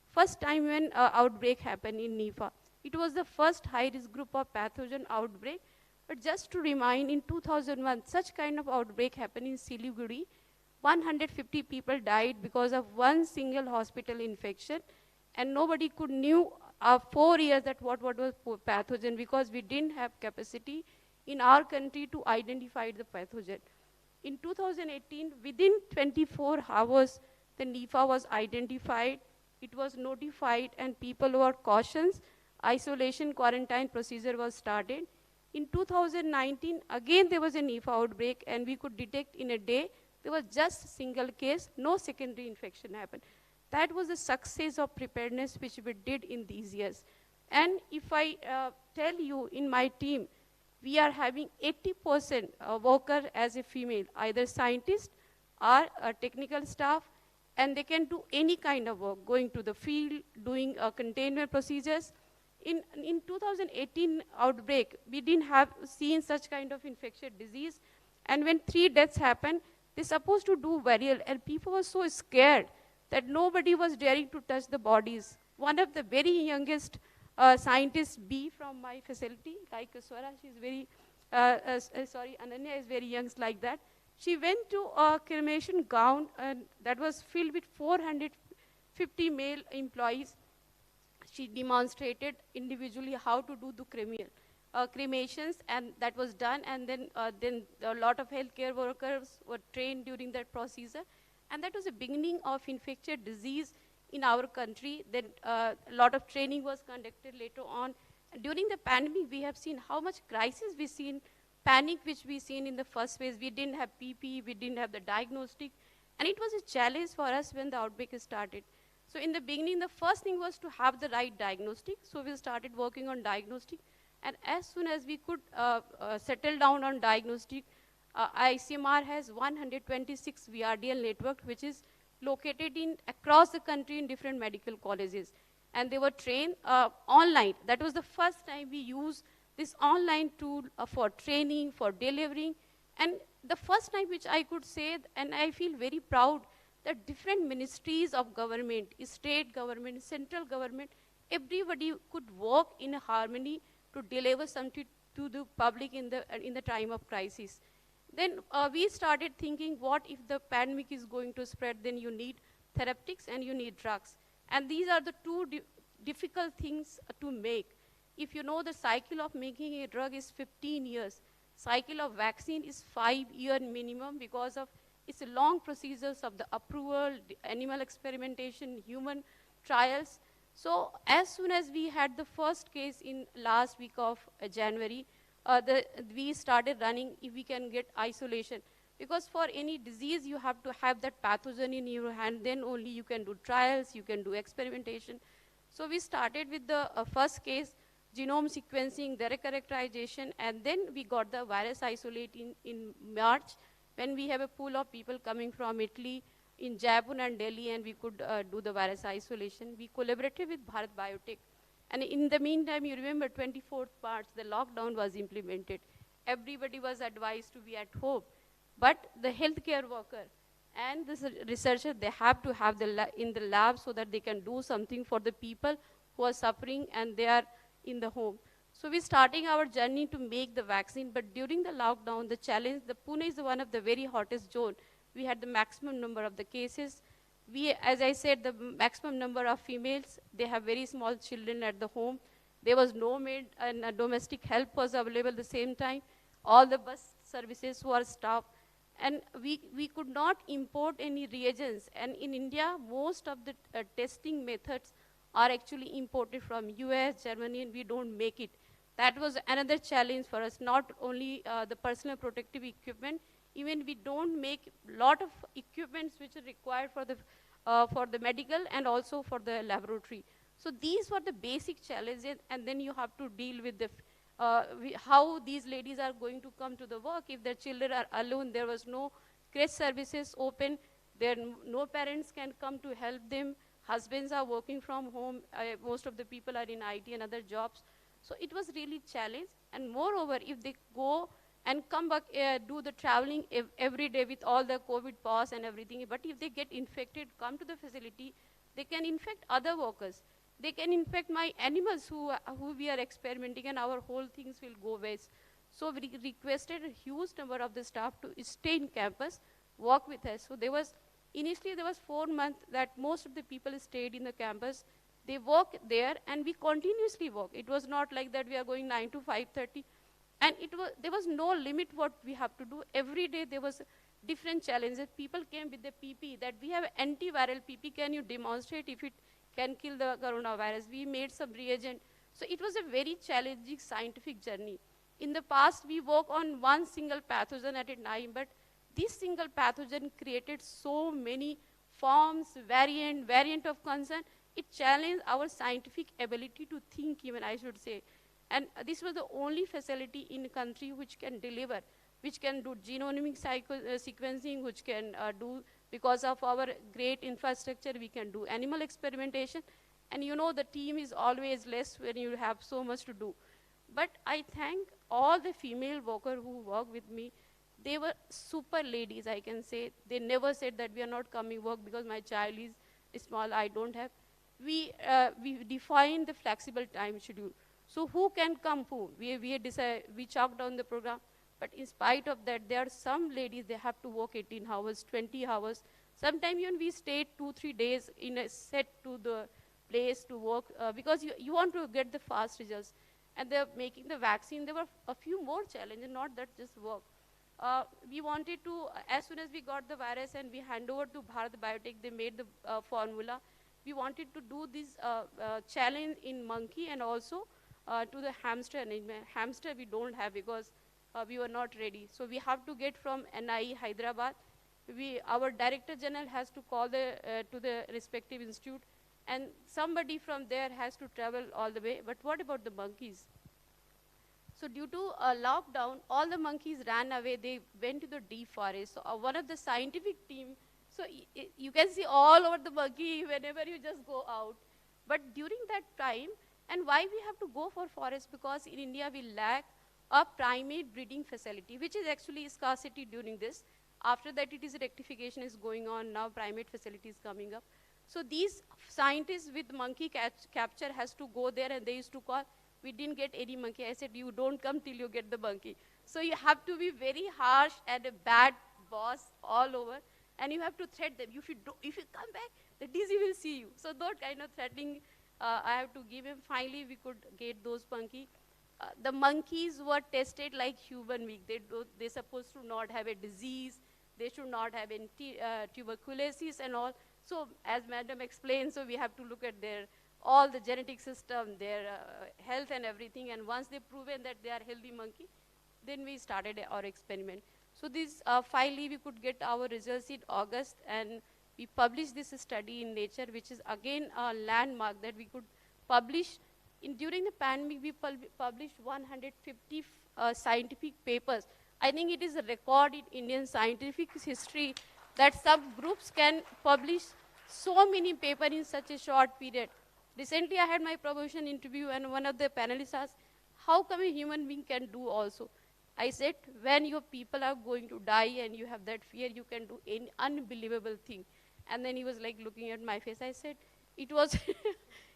S6: First time when outbreak happened in NIFA. It was the first high-risk group of pathogen outbreak. But just to remind, in 2001, such kind of outbreak happened in Siliguri. 150 people died because of one single hospital infection. And nobody could knew 4 years that what was pathogen, because we didn't have capacity in our country to identify the pathogen. In 2018, within 24 hours, the NIFA was identified, it was notified, and people were cautioned. Isolation quarantine procedure was started. In 2019, again there was a NIFA outbreak, and we could detect in a day. There was just a single case, no secondary infection happened. That was the success of preparedness which we did in these years. And if I tell you, in my team, we are having 80% worker as a female, either scientist or technical staff, and they can do any kind of work, going to the field, doing containment procedures. In 2018 outbreak, we didn't have seen such kind of infectious disease, and when 3 deaths happened, they're supposed to do burial, and people were so scared that nobody was daring to touch the bodies. One of the very youngest scientists, B, from my facility, like Sara, she's very, Ananya is very young like that. She went to a cremation ground that was filled with 450 male employees. She demonstrated individually how to do the cremations, and that was done. And then a lot of healthcare workers were trained during that procedure. And that was the beginning of infectious disease in our country. Then a lot of training was conducted later on. During the pandemic, we have seen how much crisis we seen, panic which we seen in the first phase. We didn't have PPE, we didn't have the diagnostic, and it was a challenge for us when the outbreak started. So in the beginning, the first thing was to have the right diagnostic. So we started working on diagnostic, and as soon as we could settle down on diagnostic, ICMR has 126 VRDL network, which is located in across the country in different medical colleges. And they were trained online. That was the first time we used this online tool for training, for delivering. And the first time which I could say, and I feel very proud, that different ministries of government, state government, central government, everybody could work in harmony to deliver something to the public in the time of crisis. Then we started thinking, what if the pandemic is going to spread? Then you need therapeutics and you need drugs. And these are the two difficult things to make. If you know, the cycle of making a drug is 15 years. Cycle of vaccine is 5-year minimum, because of its long procedures of the approval, the animal experimentation, human trials. So as soon as we had the first case in last week of January, we started running if we can get isolation. Because for any disease, you have to have that pathogen in your hand, then only you can do trials, you can do experimentation. So we started with the first case, genome sequencing, their characterization, and then we got the virus isolate in March, when we have a pool of people coming from Italy, in Jaipur and Delhi, and we could do the virus isolation. We collaborated with Bharat Biotech. And in the meantime, you remember 24th March, the lockdown was implemented. Everybody was advised to be at home. But the healthcare worker and the researcher, they have to have in the lab so that they can do something for the people who are suffering and they are in the home. So we're starting our journey to make the vaccine, but during the lockdown, the challenge, the Pune is one of the very hottest zone. We had the maximum number of the cases. We, as I said, the maximum number of females, they have very small children at the home. There was no maid, and domestic help was available at the same time. All the bus services were stopped. And we could not import any reagents. And in India, most of the testing methods are actually imported from US, Germany, and we don't make it. That was another challenge for us, not only the personal protective equipment, even we don't make a lot of equipments which are required for the medical and also for the laboratory. So these were the basic challenges, and then you have to deal with the how these ladies are going to come to the work. If their children are alone, there was no creche services open. There no parents can come to help them. Husbands are working from home. Most of the people are in IT and other jobs. So it was really challenge. And moreover, if they go and come back, do the traveling every day with all the COVID pass and everything, but if they get infected, come to the facility, they can infect other workers. They can infect my animals who we are experimenting, and our whole things will go waste. So we requested a huge number of the staff to stay in campus, work with us. So initially there was 4 months that most of the people stayed in the campus. They work there, and we continuously work. It was not like that we are going 9 to 5:30. And there was no limit what we have to do. Every day there was different challenges. People came with the PP, that we have antiviral PP. Can you demonstrate if it can kill the coronavirus? We made some reagent. So it was a very challenging scientific journey. In the past, we work on one single pathogen at a time, but this single pathogen created so many forms, variant of concern. It challenged our scientific ability to think, even I should say. And this was the only facility in the country which can deliver, which can do genomic sequencing, which can do, because of our great infrastructure, we can do animal experimentation. And you know, the team is always less when you have so much to do. But I thank all the female workers who work with me. They were super ladies, I can say. They never said that we are not coming work because my child is small, I don't have. We define the flexible time schedule. So who can come who? We chalked down the program. But in spite of that, there are some ladies, they have to work 18 hours, 20 hours. Sometimes even we stayed 2-3 days in a set to the place to work because you want to get the fast results. And they're making the vaccine. There were a few more challenges, not that just work. We wanted to, as soon as we got the virus and we hand over to Bharat Biotech, they made the formula. We wanted to do this challenge in monkey and also to the hamster. Hamster we don't have because we were not ready. So we have to get from NIE Hyderabad. Our Director General has to call to the respective institute, and somebody from there has to travel all the way. But what about the monkeys? So due to a lockdown, all the monkeys ran away. They went to the deep forest. So one of the scientific team, so you can see all over the monkey whenever you just go out. But during that time, and why we have to go for forest? Because in India we lack a primate breeding facility, which is actually scarcity during this. After that, it is rectification is going on. Now primate facility is coming up. So these scientists with monkey capture has to go there, and they used to call, we didn't get any monkey. I said, you don't come till you get the monkey. So you have to be very harsh and a bad boss all over, and you have to threat them. If you come back, the DZ will see you. So that kind of threatening I have to give him. Finally, we could get those monkey. The monkeys were tested like human beings. They're supposed to not have a disease. They should not have any tuberculosis and all. So as madam explained, so we have to look at all the genetic system, their health and everything. And once they've proven that they are healthy monkey, then we started our experiment. So this finally we could get our results in August, and we published this study in Nature, which is again a landmark that we could publish. During the pandemic, we published 150 scientific papers. I think it is a record in Indian scientific history that subgroups can publish so many papers in such a short period. Recently, I had my promotion interview, and one of the panelists asked, how come a human being can do also? I said, when your people are going to die and you have that fear, you can do any unbelievable thing. And then he was like looking at my face. I said, it was,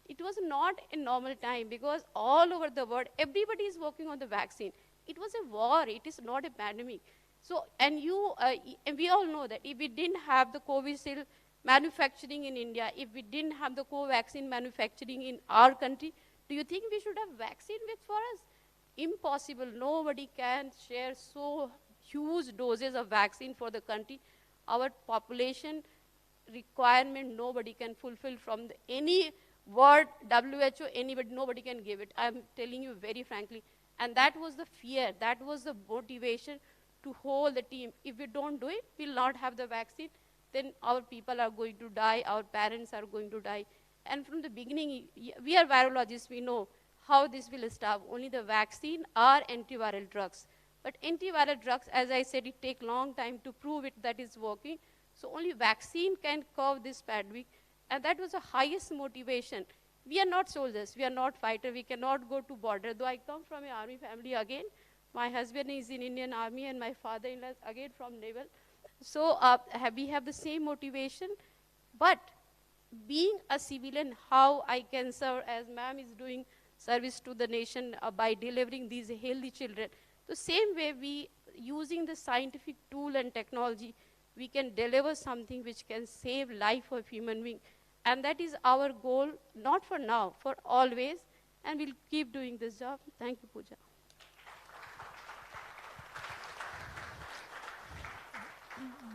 S6: it was not a normal time, because all over the world, everybody is working on the vaccine. It was a war. It is not a pandemic. So, and we all know that if we didn't have the Covishield manufacturing in India, if we didn't have the Covaxin manufacturing in our country, do you think we should have vaccine for us? Impossible. Nobody can share so huge doses of vaccine for the country. Our population requirement, nobody can fulfill from any word, WHO, anybody, nobody can give it. I'm telling you very frankly. And that was the fear, that was the motivation to hold the team. If we don't do it, we'll not have the vaccine, then our people are going to die, our parents are going to die. And from the beginning, we are virologists, we know how this will stop. Only the vaccine or antiviral drugs. But antiviral drugs, as I said, it takes long time to prove it that is working. So only vaccine can curb this pandemic. And that was the highest motivation. We are not soldiers, we are not fighters, we cannot go to border. Though I come from an army family again, my husband is in Indian Army and my father-in-law is again from naval. So we have the same motivation, but being a civilian, how I can serve, as ma'am is doing service to the nation by delivering these healthy children. The same way we, using the scientific tool and technology, we can deliver something which can save life of human being. And that is our goal, not for now, for always. And we'll keep doing this job. Thank you, Pooja.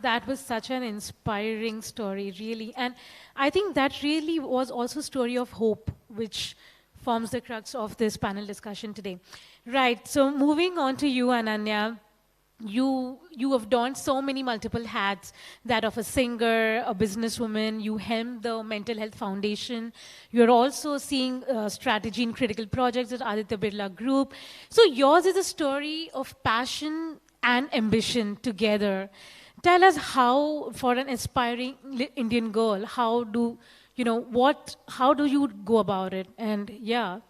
S1: That was such an inspiring story, really. And I think that really was also a story of hope, which forms the crux of this panel discussion today. Right, so moving on to you, Ananya. You have donned so many multiple hats, that of a singer, a businesswoman, you helm the Mental Health Foundation. You're also seeing strategy in critical projects at Aditya Birla Group. So yours is a story of passion and ambition together. Tell us how, for an aspiring Indian girl, how do you go about it? And yeah.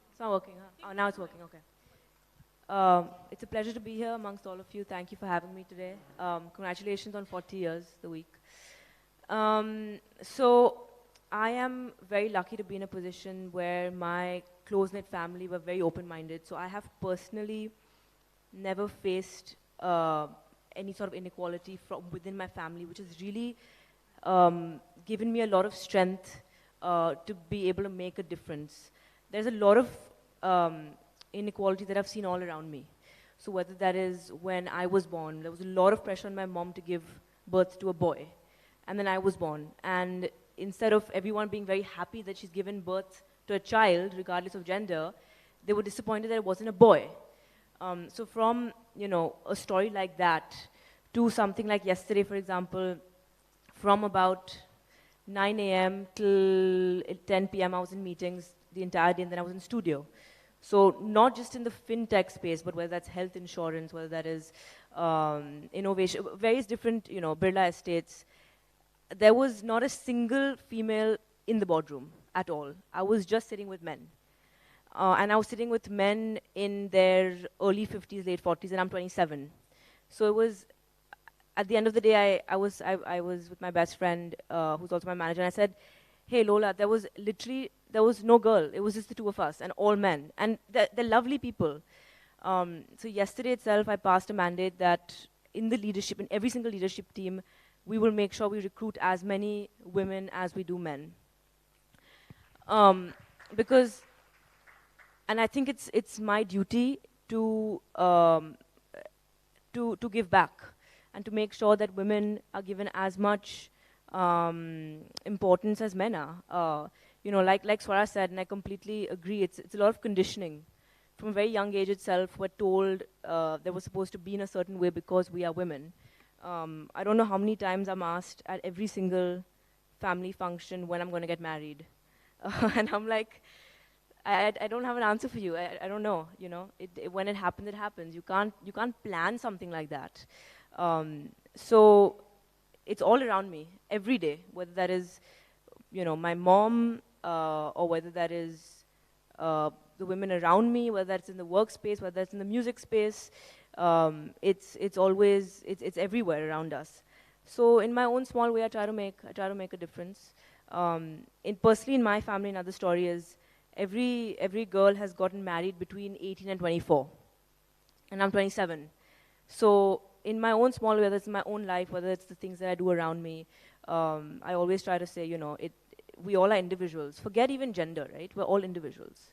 S7: It's not working, huh? Oh, now it's working, okay. It's a pleasure to be here amongst all of you. Thank you for having me today. Congratulations on 40 years, the week. So I am very lucky to be in a position where my close-knit family were very open-minded. So I have personally never faced any sort of inequality from within my family, which has really given me a lot of strength to be able to make a difference. There's a lot of inequality that I've seen all around me. So whether that is when I was born, there was a lot of pressure on my mom to give birth to a boy. And then I was born. And instead of everyone being very happy that she's given birth to a child, regardless of gender, they were disappointed that it wasn't a boy. So from, a story like that to something like yesterday, for example, from about 9 a.m. till 10 p.m. I was in meetings the entire day, and then I was in studio. So not just in the fintech space, but whether that's health insurance, whether that is innovation, various different, Birla estates. There was not a single female in the boardroom at all. I was just sitting with men. And I was sitting with men in their early 50s, late 40s, and I'm 27. So it was, at the end of the day, I was with my best friend, who's also my manager, and I said, hey, Lola, there was no girl. It was just the two of us, and all men. And they're lovely people. So yesterday itself, I passed a mandate that in the leadership, in every single leadership team, we will make sure we recruit as many women as we do men. Because, and I think it's my duty to give back and to make sure that women are given as much importance as men are. Like Swara said, and I completely agree, it's a lot of conditioning. From a very young age itself, we're told that we're supposed to be in a certain way because we are women. I don't know how many times I'm asked at every single family function when I'm going to get married. And I'm like, I don't have an answer for you. I don't know. When it happens, it happens. You can't plan something like that. So it's all around me every day, whether that is, my mom, or whether that is the women around me, whether that's in the workspace, whether that's in the music space. It's always, it's everywhere around us. So in my own small way, I try to make a difference. Personally, in my family, another story is every girl has gotten married between 18 and 24, and I'm 27. So in my own small way, whether it's in my own life, whether it's the things that I do around me, I always try to say, we all are individuals. Forget even gender, right? We're all individuals.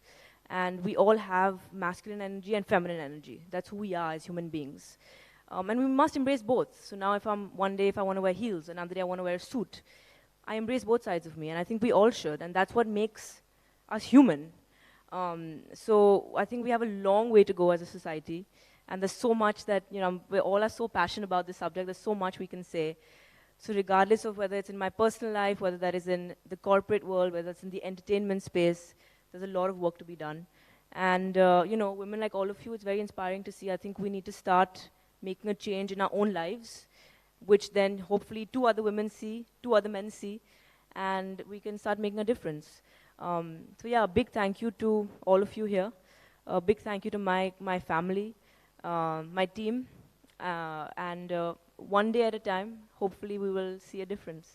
S7: And we all have masculine energy and feminine energy. That's who we are as human beings. And we must embrace both. So now one day if I want to wear heels, another day I want to wear a suit, I embrace both sides of me. And I think we all should. And that's what makes us human. So I think we have a long way to go as a society. And there's so much that, we all are so passionate about this subject. There's so much we can say. So regardless of whether it's in my personal life, whether that is in the corporate world, whether it's in the entertainment space, there's a lot of work to be done. And, you know, women like all of you, it's very inspiring to see. I think we need to start making a change in our own lives, which then hopefully 2 other women see, 2 other men see, and we can start making a difference. So yeah, a big thank you to all of you here. A big thank you to my family, my team, and one day at a time, hopefully we will see a difference.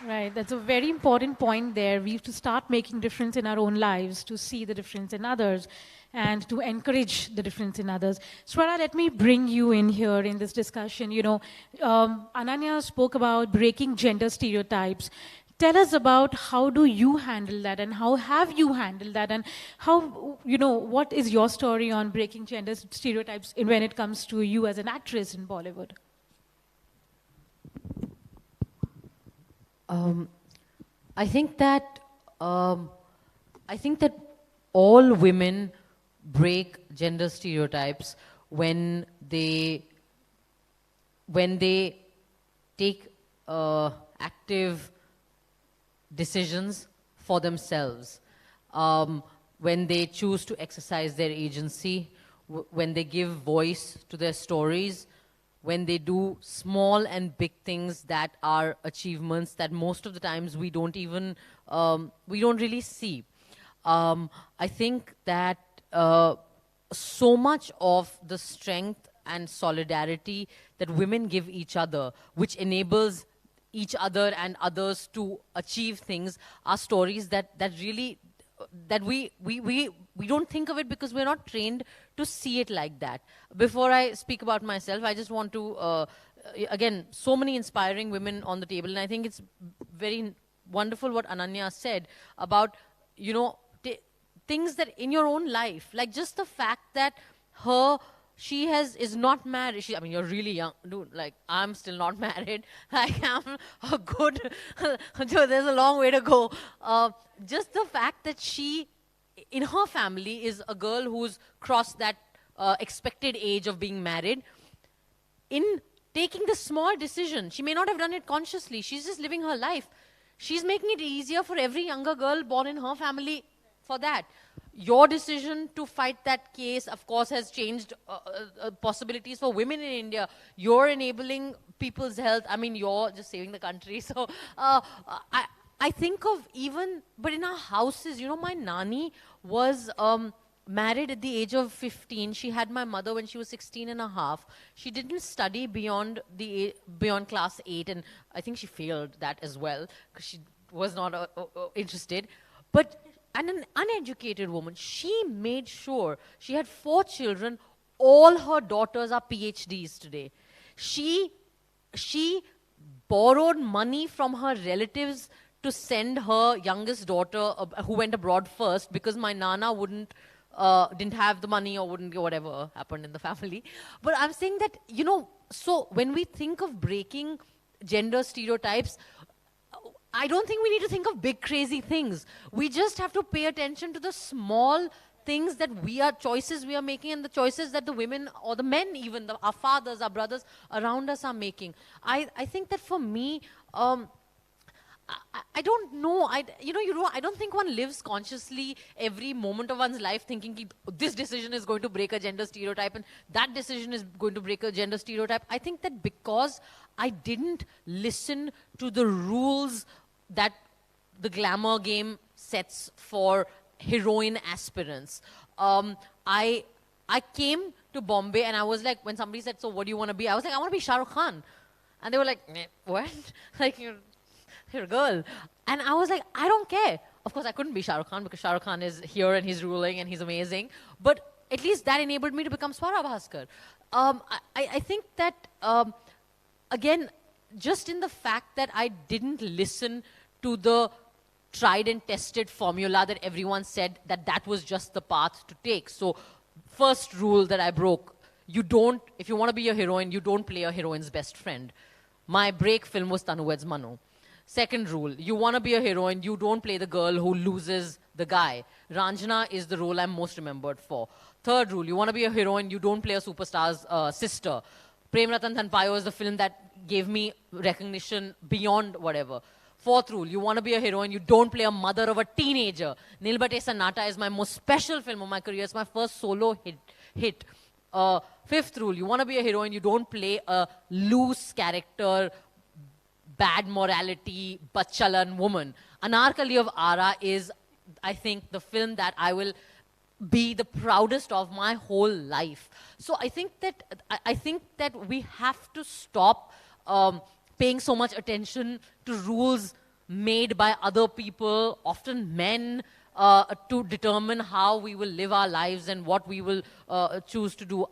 S1: Right, that's a very important point there. We have to start making difference in our own lives to see the difference in others and to encourage the difference in others. Swara, let me bring you in here in this discussion. You know, Ananya spoke about breaking gender stereotypes. Tell us about how do you handle that and how have you handled that and how, you know, what is your story on breaking gender stereotypes when it comes to you as an actress in Bollywood?
S4: I think that all women break gender stereotypes when they take active decisions for themselves, when they choose to exercise their agency, when they give voice to their stories, when they do small and big things that are achievements that most of the times we don't even, we don't really see. I think that so much of the strength and solidarity that women give each other, which enables each other and others to achieve things, are stories that really, that we don't think of it because we're not trained to see it like that. Before I speak about myself, I just want to, again, so many inspiring women on the table, and I think it's very wonderful what Ananya said about, you know, things that in your own life, like just the fact that she is not married. I mean, you're really young, dude. Like, I'm still not married. Like, I'm a good, there's a long way to go. Just the fact that she, in her family, is a girl who's crossed that expected age of being married. In taking this small decision, she may not have done it consciously. She's just living her life. She's making it easier for every younger girl born in her family for that. Your decision to fight that case, of course, has changed possibilities for women in India. You're enabling people's health. I mean, you're just saving the country. So I think of even, but in our houses, you know, my nani was married at the age of 15. She had my mother when she was 16 and a half. She didn't study beyond class 8, and I think she failed that as well because she was not interested. But and an uneducated woman, she made sure she had 4 children. All her daughters are PhDs today. She borrowed money from her relatives to send her youngest daughter, who went abroad first, because my nana didn't have the money or wouldn't, whatever happened in the family. But I'm saying that, you know, so when we think of breaking gender stereotypes, I don't think we need to think of big crazy things. We just have to pay attention to the small things that choices we are making, and the choices that the women or the men, even our fathers, our brothers around us are making. I think that for me, I don't know. I don't think one lives consciously every moment of one's life thinking this decision is going to break a gender stereotype and that decision is going to break a gender stereotype. I think that because I didn't listen to the rules that the glamour game sets for heroine aspirants. I came to Bombay and I was like, when somebody said, so what do you want to be? I was like, I want to be Shah Rukh Khan. And they were like, what? Like, you're a girl. And I was like, I don't care. Of course, I couldn't be Shah Rukh Khan because Shah Rukh Khan is here and he's ruling and he's amazing. But at least that enabled me to become Sara Bhaskar. I think that, again, just in the fact that I didn't listen to the tried and tested formula that everyone said that was just the path to take. So first rule that I broke, if you want to be a heroine, you don't play a heroine's best friend. My break film was Tanu Weds Manu. Second rule, you want to be a heroine, you don't play the girl who loses the guy. Ranjana is the role I'm most remembered for. Third rule, you want to be a heroine, you don't play a superstar's sister. Prem Ratan Dhan Payo is the film that gave me recognition beyond whatever. Fourth rule, you want to be a heroine, you don't play a mother of a teenager. Nilbate Sanata is my most special film of my career. It's my first solo hit. Fifth rule, you want to be a heroine, you don't play a loose character, bad morality, bachalan woman. Anarkali of Ara is, I think, the film that I will be the proudest of my whole life. So I think that we have to stop paying so much attention to rules made by other people, often men, to determine how we will live our lives and what we will choose to do.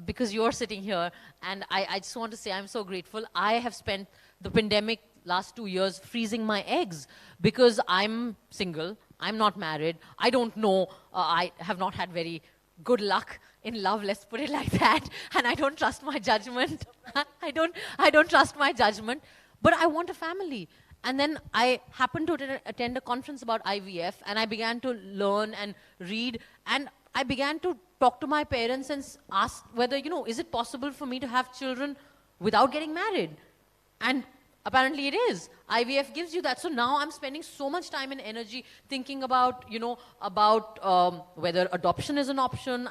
S4: Because you're sitting here, and I just want to say I'm so grateful. I have spent the pandemic last 2 years freezing my eggs because I'm single, I'm not married, I don't know, I have not had very good luck in love, let's put it like that, and I don't trust my judgment. I don't trust my judgment, but I want a family. And then I happened to attend a conference about IVF, and I began to learn and read, and I began to talk to my parents and ask whether, is it possible for me to have children without getting married? And apparently it is. IVF gives you that. So now I'm spending so much time and energy thinking about, whether adoption is an option.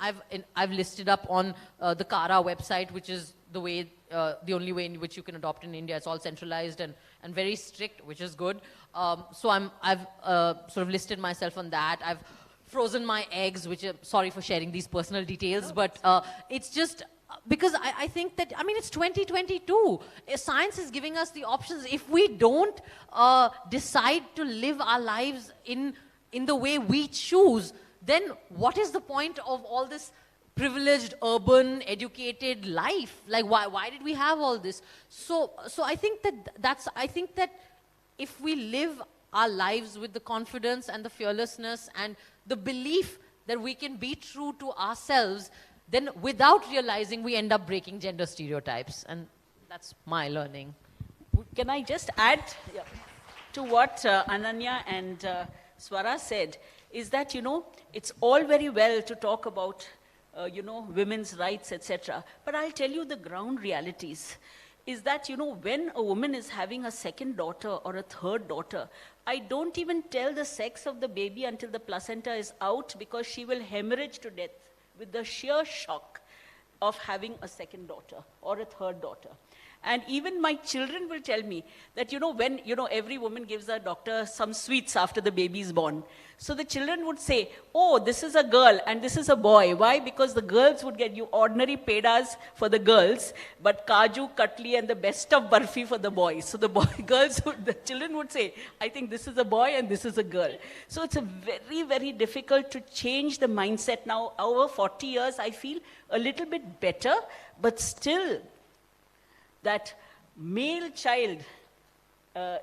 S4: I've listed up on the Kara website, which is the only way in which you can adopt in India. It's all centralized and very strict, which is good. So I've sort of listed myself on that. I've frozen my eggs, which sorry for sharing these personal details, but it's just because I think that, it's 2022. Science is giving us the options. If we don't decide to live our lives in the way we choose, then what is the point of all this privileged, urban, educated life? Like, why did we have all this? So I think that if we live our lives with the confidence and the fearlessness and the belief that we can be true to ourselves, then without realizing, we end up breaking gender stereotypes. And that's my learning.
S5: Can I just add to what Ananya and Swara said, is that, it's all very well to talk about, women's rights, etc. But I'll tell you the ground realities. Is that, when a woman is having a second daughter or a third daughter, I don't even tell the sex of the baby until the placenta is out, because she will hemorrhage to death with the sheer shock of having a second daughter or a third daughter. And even my children will tell me that, when, every woman gives her doctor some sweets after the baby is born. So the children would say, oh, this is a girl and this is a boy. Why? Because the girls would get you ordinary pedas for the girls, but kaju, katli, and the best of barfi for the boys. So the the children would say, I think this is a boy and this is a girl. So it's a very, very difficult to change the mindset now. Over 40 years, I feel a little bit better, but still, that male child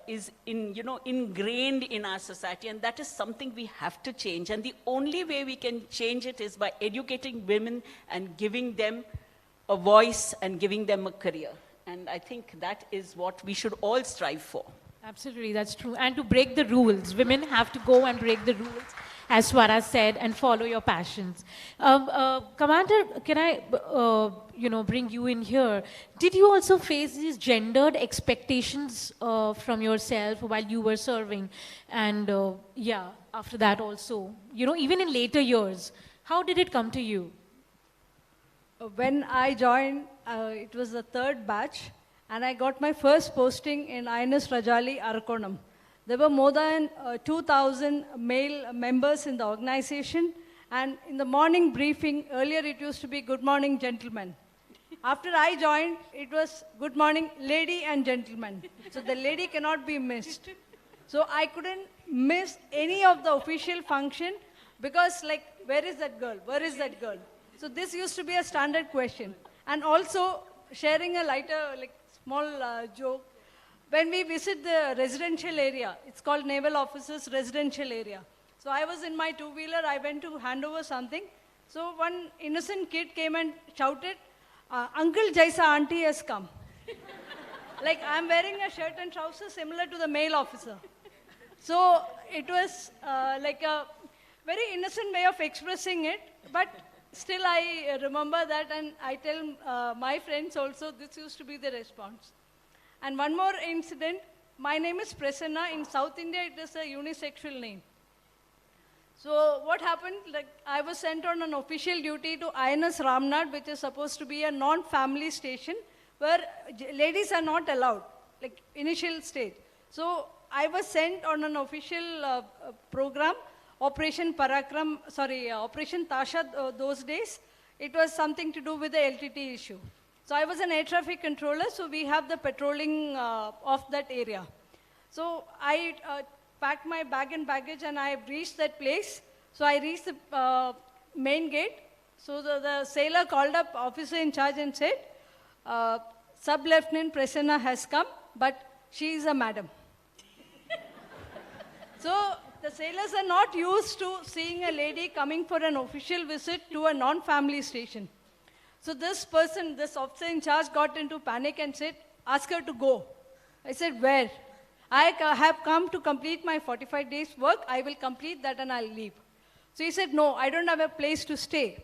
S5: is ingrained in our society, and that is something we have to change. And the only way we can change it is by educating women and giving them a voice and giving them a career. And I think that is what we should all strive for.
S1: Absolutely, that's true. And to break the rules, women have to go and break the rules, as Swara said, and follow your passions. Commander, can I, bring you in here? Did you also face these gendered expectations from yourself while you were serving? And after that also, even in later years, how did it come to you?
S3: When I joined, it was the third batch, and I got my first posting in INS Rajali, Arakonam. There were more than 2,000 male members in the organization, and in the morning briefing, earlier it used to be good morning, gentlemen. After I joined, it was good morning, lady and gentlemen. So the lady cannot be missed. So I couldn't miss any of the official function because, where is that girl? Where is that girl? So this used to be a standard question. And also, sharing a lighter, small joke, when we visit the residential area, it's called Naval Officers Residential Area. So I was in my two-wheeler, I went to hand over something. So one innocent kid came and shouted, Uncle Jaisa auntie has come. I'm wearing a shirt and trousers similar to the male officer. So it was a very innocent way of expressing it, but still I remember that, and I tell my friends also, this used to be the response. And one more incident, my name is Prasana. In South India, it is a unisexual name. So what happened, like I was sent on an official duty to INS Ramnad, which is supposed to be a non-family station, where ladies are not allowed, like initial stage. So I was sent on an official program, Operation Operation Tasha those days. It was something to do with the LTT issue. So I was an air traffic controller, so we have the patrolling of that area. So I packed my bag and baggage and I reached that place. So I reached the main gate. So the sailor called up officer in charge and said, Sub-Lieutenant Prasana has come, but she is a madam. So the sailors are not used to seeing a lady coming for an official visit to a non-family station. So this person, this officer in charge got into panic and said, ask her to go. I said, where? I have come to complete my 45 days work. I will complete that and I'll leave. So he said, no, I don't have a place to stay.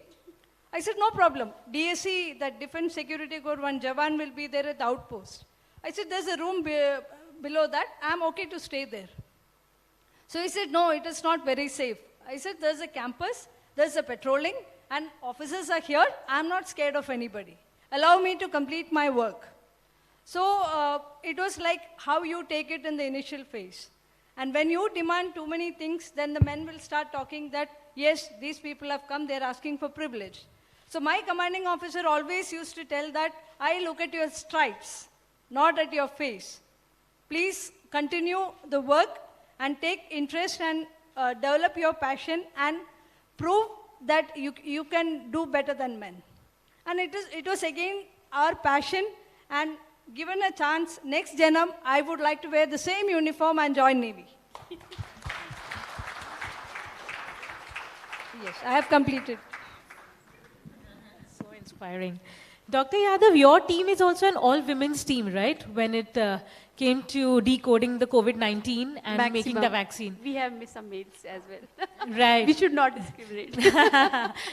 S3: I said, no problem. DSC, that Defense Security Corps, one Jawan will be there at the outpost. I said, there's a room below that. I'm okay to stay there. So he said, no, it is not very safe. I said, there's a campus, there's a patrolling, and officers are here. I'm not scared of anybody. Allow me to complete my work. So it was like how you take it in the initial phase. And when you demand too many things, then the men will start talking that, yes, these people have come, they're asking for privilege. So my commanding officer always used to tell that, I look at your stripes, not at your face. Please continue the work and take interest and develop your passion and prove that you can do better than men. And it was again our passion, and given a chance, next Janam, I would like to wear the same uniform and join Navy. Yes, I have completed.
S1: So inspiring. Dr. Yadav, your team is also an all-women's team, right? When it came to decoding the COVID-19 and making the vaccine.
S6: We have some males as well.
S1: Right.
S6: We should not discriminate.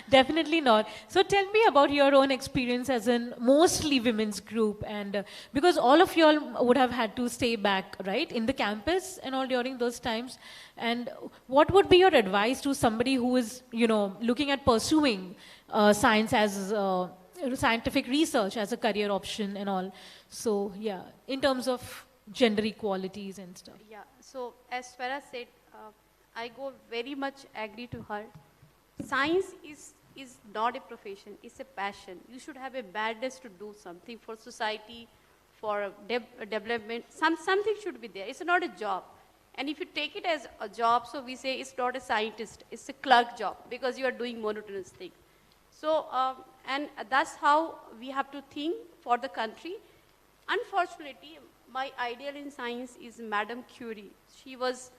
S1: Definitely not. So tell me about your own experience as a mostly women's group, and because all of you all would have had to stay back, right, in the campus and all during those times. And what would be your advice to somebody who is, looking at pursuing science as scientific research as a career option and all? So yeah, in terms of gender equalities and stuff.
S6: Yeah, so as Sara said, I go very much agree to her. Science is not a profession, it's a passion. You should have a madness to do something for society, for development. Something should be there. It's not a job. And if you take it as a job, so we say it's not a scientist, it's a clerk job, because you are doing monotonous things. So, and that's how we have to think for the country. Unfortunately, my ideal in science is Madame Curie. She was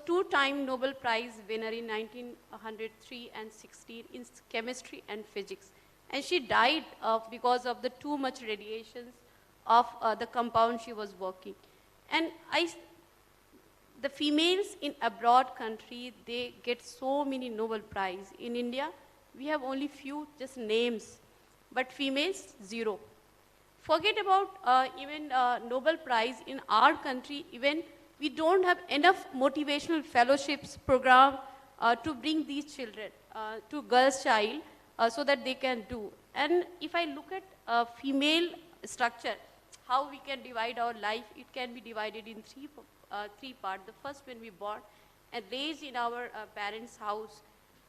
S6: two-time Nobel Prize winner in 1903 and 16 in chemistry and physics. And she died because of the too much radiations of the compound she was working. And the females in abroad country, they get so many Nobel Prize. In India, we have only few just names, but females, zero. Forget about even Nobel Prize in our country, even we don't have enough motivational fellowships program to bring these children to girls' child so that they can do. And if I look at female structure, how we can divide our life, it can be divided in three parts. The first, when we born and raised in our parents' house.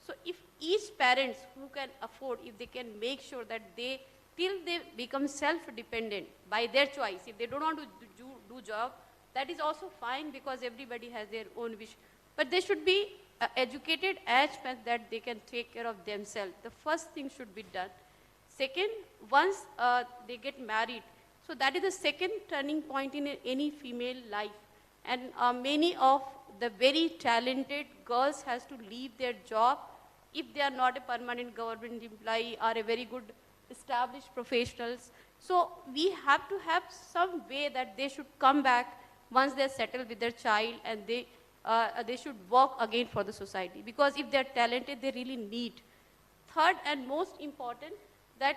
S6: So if each parents who can afford, if they can make sure that till they become self-dependent by their choice, if they don't want to do job, that is also fine, because everybody has their own wish. But they should be educated as much that they can take care of themselves. The first thing should be done. Second, once they get married, so that is the second turning point in any female life. And many of the very talented girls has to leave their job if they are not a permanent government employee or a very good established professionals. So we have to have some way that they should come back once they are settled with their child, and they should work again for the society. Because if they are talented, they really need. third and most important, that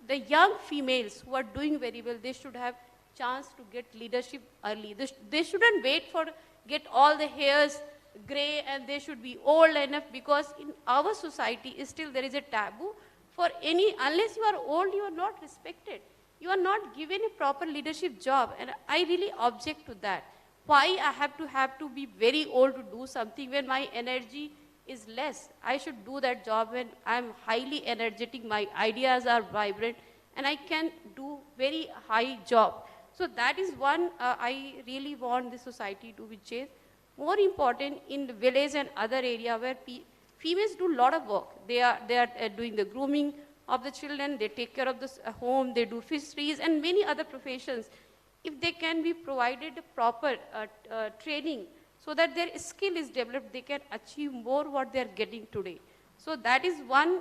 S6: the young females who are doing very well, they should have chance to get leadership early. They shouldn't wait for get all the hairs gray and they should be old enough, because in our society still there is a taboo for any, unless you are old, you are not respected. You are not given a proper leadership job, and I really object to that. Why I have to be very old to do something when my energy is less? I should do that job when I'm highly energetic, my ideas are vibrant, and I can do very high job. So that is one I really want the society to be changed. More important, in the village and other area where females do a lot of work. They are doing the grooming of the children, they take care of the home, they do fisheries and many other professions. If they can be provided proper training so that their skill is developed, they can achieve more what they are getting today. So that is one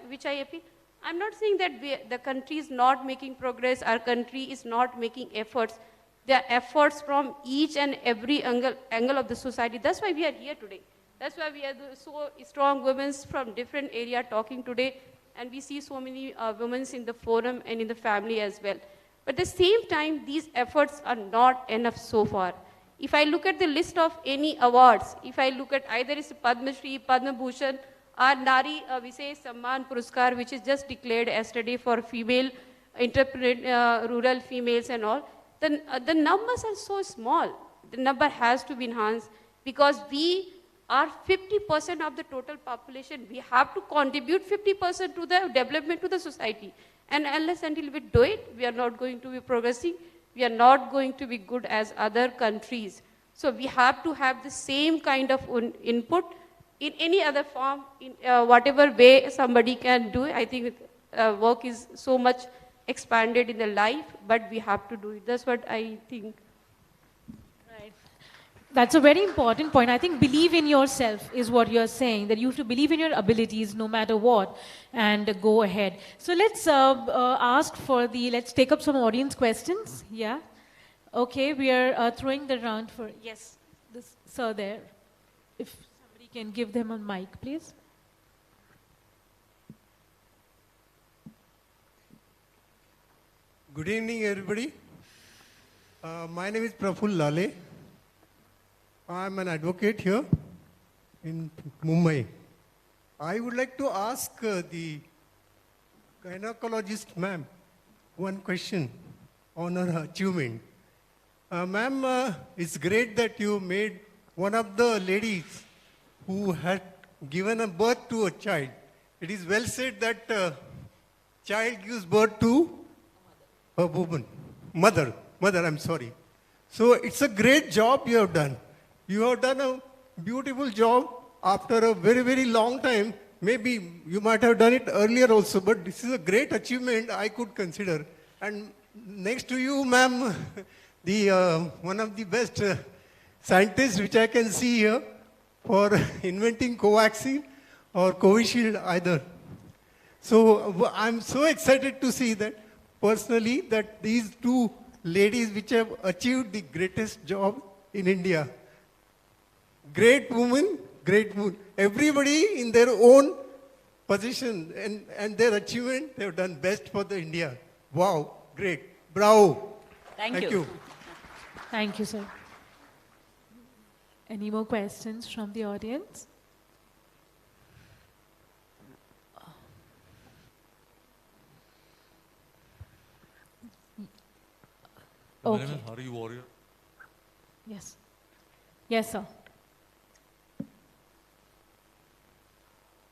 S6: which I appeal. I'm not saying that the country is not making progress, our country is not making efforts. There are efforts from each and every angle of the society. That's why we are here today. That's why we are so strong women from different areas talking today, and we see so many women in the forum and in the family as well. But at the same time, these efforts are not enough so far. If I look at the list of any awards, if I look at either it's Padma Shri, Padma Bhushan, or Nari Visesh Samman Puruskar, which is just declared yesterday for female entrepreneur, rural females and all, the numbers are so small. The number has to be enhanced because we are 50% of the total population. We have to contribute 50% to the development to the society. And unless until we do it, we are not going to be progressing. We are not going to be good as other countries. So we have to have the same kind of input in any other form, in whatever way somebody can do it. I think work is so much expanded in the life, but we have to do it. That's what I think.
S1: Right. That's a very important point. I think believe in yourself is what you're saying, that you have to believe in your abilities no matter what and go ahead. So let's let's take up some audience questions. Yeah. Okay, we are throwing the round for, yes, this sir there. If somebody can give them a mic, please.
S8: Good evening, everybody. My name is Praful Lale. I'm an advocate here in Mumbai. I would like to ask the gynecologist ma'am one question on her achievement. Ma'am, it's great that you made one of the ladies who had given a birth to a child. It is well said that child gives birth to a woman, mother, I'm sorry. So it's a great job you have done. You have done a beautiful job after a very, very long time. Maybe you might have done it earlier also, but this is a great achievement I could consider. And next to you, ma'am, one of the best scientists which I can see here for inventing Covaxin or Covishield either. So I'm so excited to see that personally, that these two ladies which have achieved the greatest job in India. Great women, everybody in their own position and their achievement, they have done best for the India. Wow, great. Bravo.
S5: Thank you.
S1: Thank you, sir. Any more questions from the audience?
S9: My name is Hari Warrior.
S1: Yes. Yes, sir.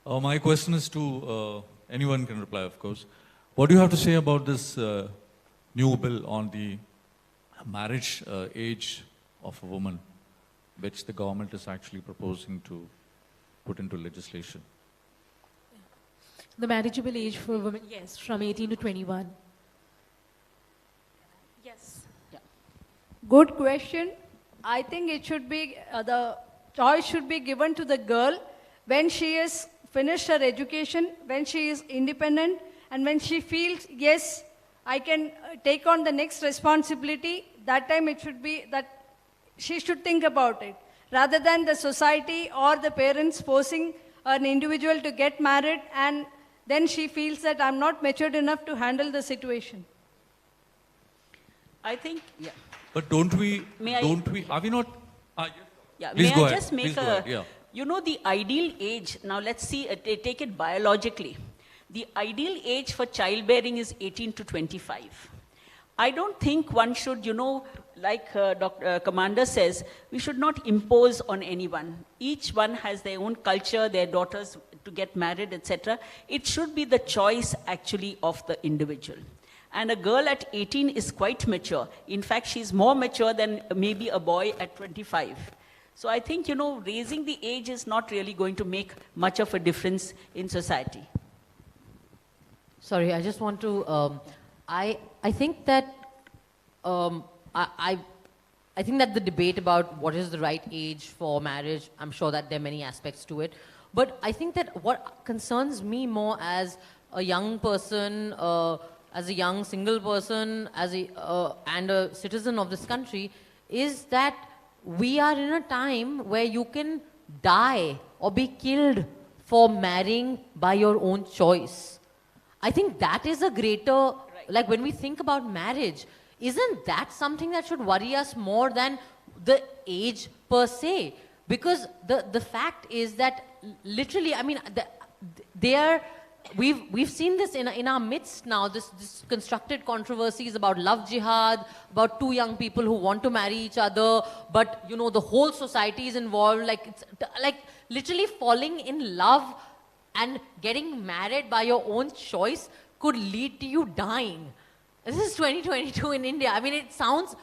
S9: My question is to, anyone can reply, of course. What do you have to say about this new bill on the marriage age of a woman, which the government is actually proposing to put into legislation?
S1: The marriageable age for women, yes, from 18 to 21. Yes.
S3: Yeah. Good question. I think it should be, the choice should be given to the girl when she has finished her education, when she is independent, and when she feels, yes, I can take on the next responsibility. That time it should be that she should think about it, rather than the society or the parents forcing an individual to get married and then she feels that I'm not matured enough to handle the situation?
S5: I think, yeah.
S9: But are we not?
S5: Yeah,
S9: Please
S5: may
S9: go
S5: I
S9: ahead.
S5: just make
S9: Please go ahead. Yeah.
S5: you know, the ideal age, now let's see, take it biologically. The ideal age for childbearing is 18 to 25. I don't think one should, you know, like Commander says, we should not impose on anyone. Each one has their own culture, their daughters to get married, etc. It should be the choice actually of the individual. And a girl at 18 is quite mature. In fact, she's more mature than maybe a boy at 25. So I think, you know, raising the age is not really going to make much of a difference in society.
S4: Sorry, I just want to, I think that, I think that the debate about what is the right age for marriage, I'm sure that there are many aspects to it. But I think that what concerns me more as a young person, as a young single person, and a citizen of this country, is that we are in a time where you can die or be killed for marrying by your own choice. I think that is a greater, like when we think about marriage, isn't that something that should worry us more than the age per se? Because the fact is that literally, I mean, we've seen this in our midst now, this constructed controversies about love jihad, about two young people who want to marry each other, but you know, the whole society is involved, like it's like literally falling in love and getting married by your own choice could lead to you dying. This is 2022 in India. I mean, it sounds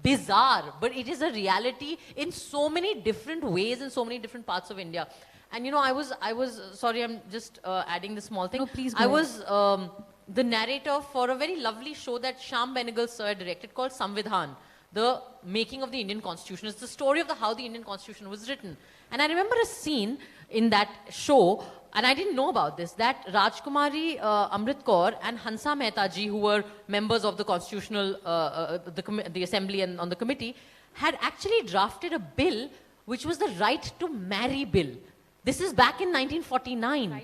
S4: bizarre, but it is a reality in so many different ways in so many different parts of India. And you know, I was sorry, I'm just adding this small thing.
S1: No, please go
S4: I
S1: ahead.
S4: was the narrator for a very lovely show that Shyam Benegal sir directed called Samvidhan, the making of the Indian Constitution. It's the story of how the Indian Constitution was written. And I remember a scene in that show, and I didn't know about this, that Rajkumari Amrit Kaur and Hansa Mehta ji, who were members of the Constitutional, the Assembly and on the committee, had actually drafted a bill which was the Right to Marry Bill. This is back in 1949.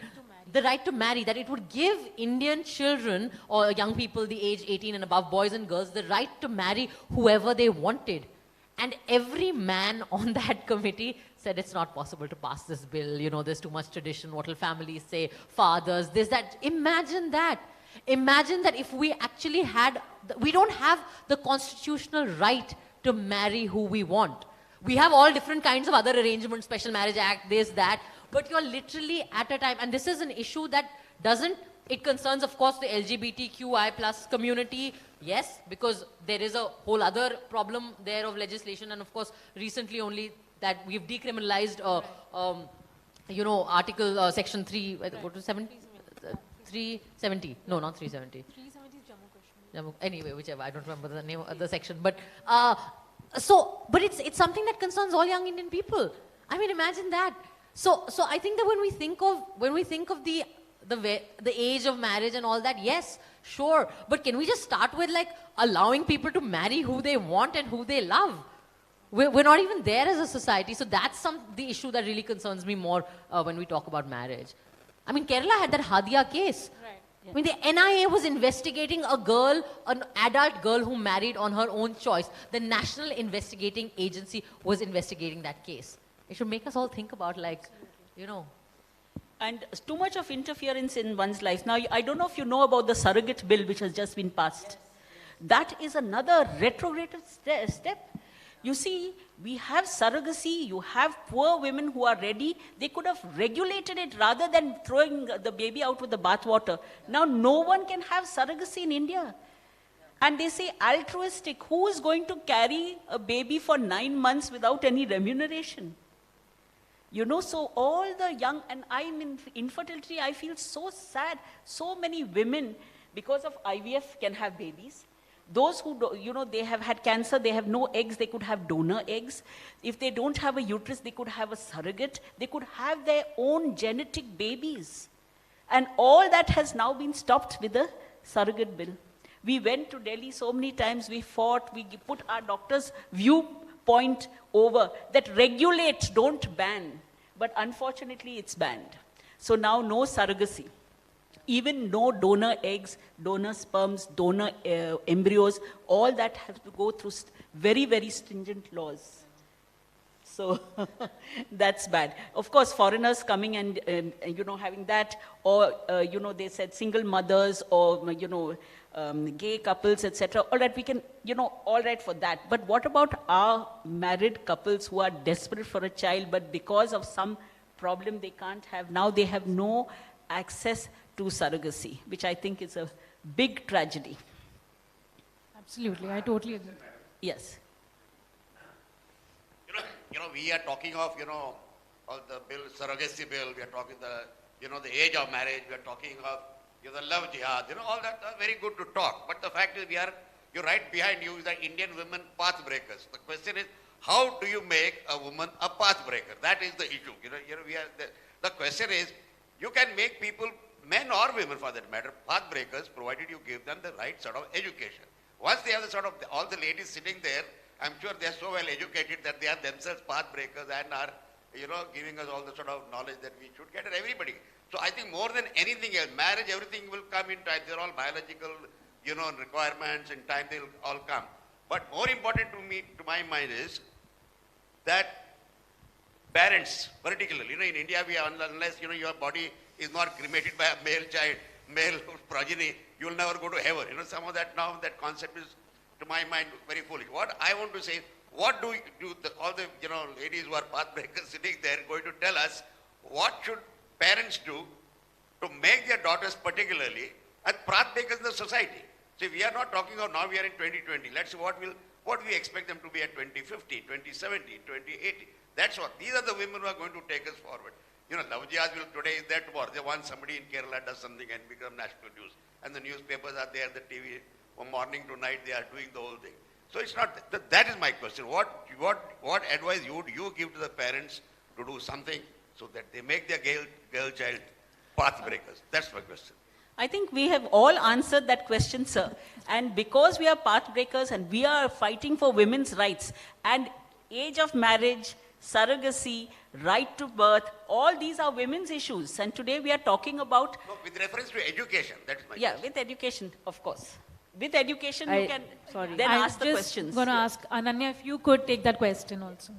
S4: The right to marry, that it would give Indian children or young people the age 18 and above, boys and girls, the right to marry whoever they wanted. And every man on that committee said it's not possible to pass this bill. You know, there's too much tradition. What will families say? Fathers, this, that. Imagine that. Imagine that if we actually had, we don't have the constitutional right to marry who we want. We have all different kinds of other arrangements, Special Marriage Act, this, that, but you're literally at a time, and this is an issue that it concerns, of course, the LGBTQI plus community, yes, because there is a whole other problem there of legislation, and of course, recently only that we've decriminalized, you know, Article Section 3, go to 370, no, not 370.
S1: 370 is Jammu Kashmir.
S4: Anyway, whichever, I don't remember the name of the section, but but it's something that concerns all young Indian people. I mean, imagine that. So I think that when we think of the age of marriage and all that, yes, sure. But can we just start with like allowing people to marry who they want and who they love? We're not even there as a society. So that's the issue that really concerns me more when we talk about marriage. I mean, Kerala had that Hadia case.
S1: Right.
S4: I mean, the NIA was investigating a girl, an adult girl who married on her own choice. The National Investigating Agency was investigating that case. It should make us all think about, like, you know.
S5: And too much of interference in one's life. Now, I don't know if you know about the surrogate bill which has just been passed. Yes. That is another retrograded step. You see, we have surrogacy, you have poor women who are ready. They could have regulated it rather than throwing the baby out with the bathwater. Now, no one can have surrogacy in India. And they say altruistic. Who is going to carry a baby for 9 months without any remuneration? You know, so all the young, and I'm in infertility, I feel so sad. So many women, because of IVF, can have babies. Those who, you know, they have had cancer, they have no eggs, they could have donor eggs. If they don't have a uterus, they could have a surrogate. They could have their own genetic babies. And all that has now been stopped with the surrogate bill. We went to Delhi so many times, we fought, we put our doctor's viewpoint over that regulate, don't ban. But unfortunately, it's banned. So now no surrogacy. Even no donor eggs, donor sperms, donor embryos, all that has to go through very, very stringent laws. So that's bad. Of course, foreigners coming and, having that, or, they said single mothers or, gay couples, etc. All right, we can, all right for that. But what about our married couples who are desperate for a child, but because of some problem they can't have, now they have no access to surrogacy, which I think is a big tragedy.
S1: Absolutely, I totally agree.
S5: Yes.
S10: We are talking of, all the bill, surrogacy bill, we are talking the age of marriage, we are talking of, the love jihad, all that are very good to talk. But the fact is you're right behind you is the Indian women pathbreakers. The question is, how do you make a woman a pathbreaker? That is the issue. The question is, you can make people, men or women for that matter, pathbreakers, provided you give them the right sort of education. Once they have the sort of, all the ladies sitting there, I'm sure they are so well educated that they are themselves pathbreakers and are, giving us all the sort of knowledge that we should get, and everybody. So I think more than anything else, marriage, everything will come in time. They're all biological, requirements. In time they'll all come. But more important to me, to my mind, is that parents, particularly, in India, unless your body is not cremated by a male progeny, you'll never go to heaven. Some of that now, that concept is, to my mind, very foolish. What I want to say, what do all the ladies who are pathbreakers sitting there going to tell us, what should parents do to make their daughters particularly as pathbreakers in the society? See, we are not talking of now we are in 2020. Let's see what we expect them to be at 2050, 2070, 2080. That's what. These are the women who are going to take us forward. Love jihad will today is there tomorrow. They want somebody in Kerala does something and become national news. And the newspapers are there, the TV, from morning to night they are doing the whole thing. So it's not, that is my question. What advice would you give to the parents to do something so that they make their girl child pathbreakers? That's my question.
S5: I think we have all answered that question, sir. And because we are pathbreakers and we are fighting for women's rights and age of marriage, surrogacy, right to birth, all these are women's issues. And today we are talking about...
S10: No, with reference to education, that's my
S5: question.
S10: Yeah,
S5: with education, of course. With education, you can then ask the questions.
S1: I'm just going to ask Ananya if you could take that question also.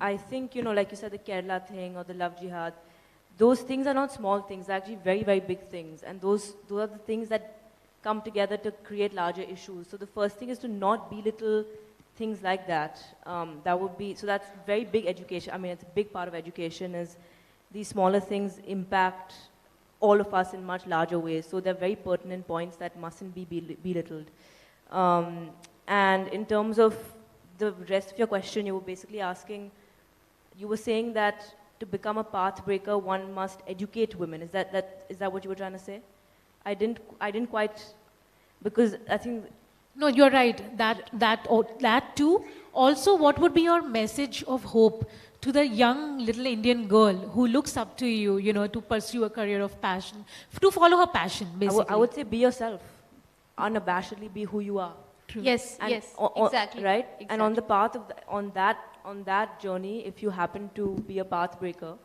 S7: I think, like you said, the Kerala thing or the love jihad, those things are not small things, they're actually very, very big things. And those are the things that come together to create larger issues. So the first thing is to not belittle things like that. So that's very big education. I mean, it's a big part of education is these smaller things impact all of us in much larger ways. So they're very pertinent points that mustn't be belittled. And in terms of the rest of your question, you were basically asking, you were saying that to become a pathbreaker, one must educate women. Is that what you were trying to say? I didn't quite, because I think...
S1: No, you're right. That too. Also, what would be your message of hope to the young little Indian girl who looks up to you, to pursue a career of passion, to follow her passion, basically?
S7: I would say be yourself. Unabashedly be who you are.
S6: True. Yes, exactly.
S7: Right?
S6: Exactly.
S7: And on the path of, on that journey, if you happen to be a pathbreaker,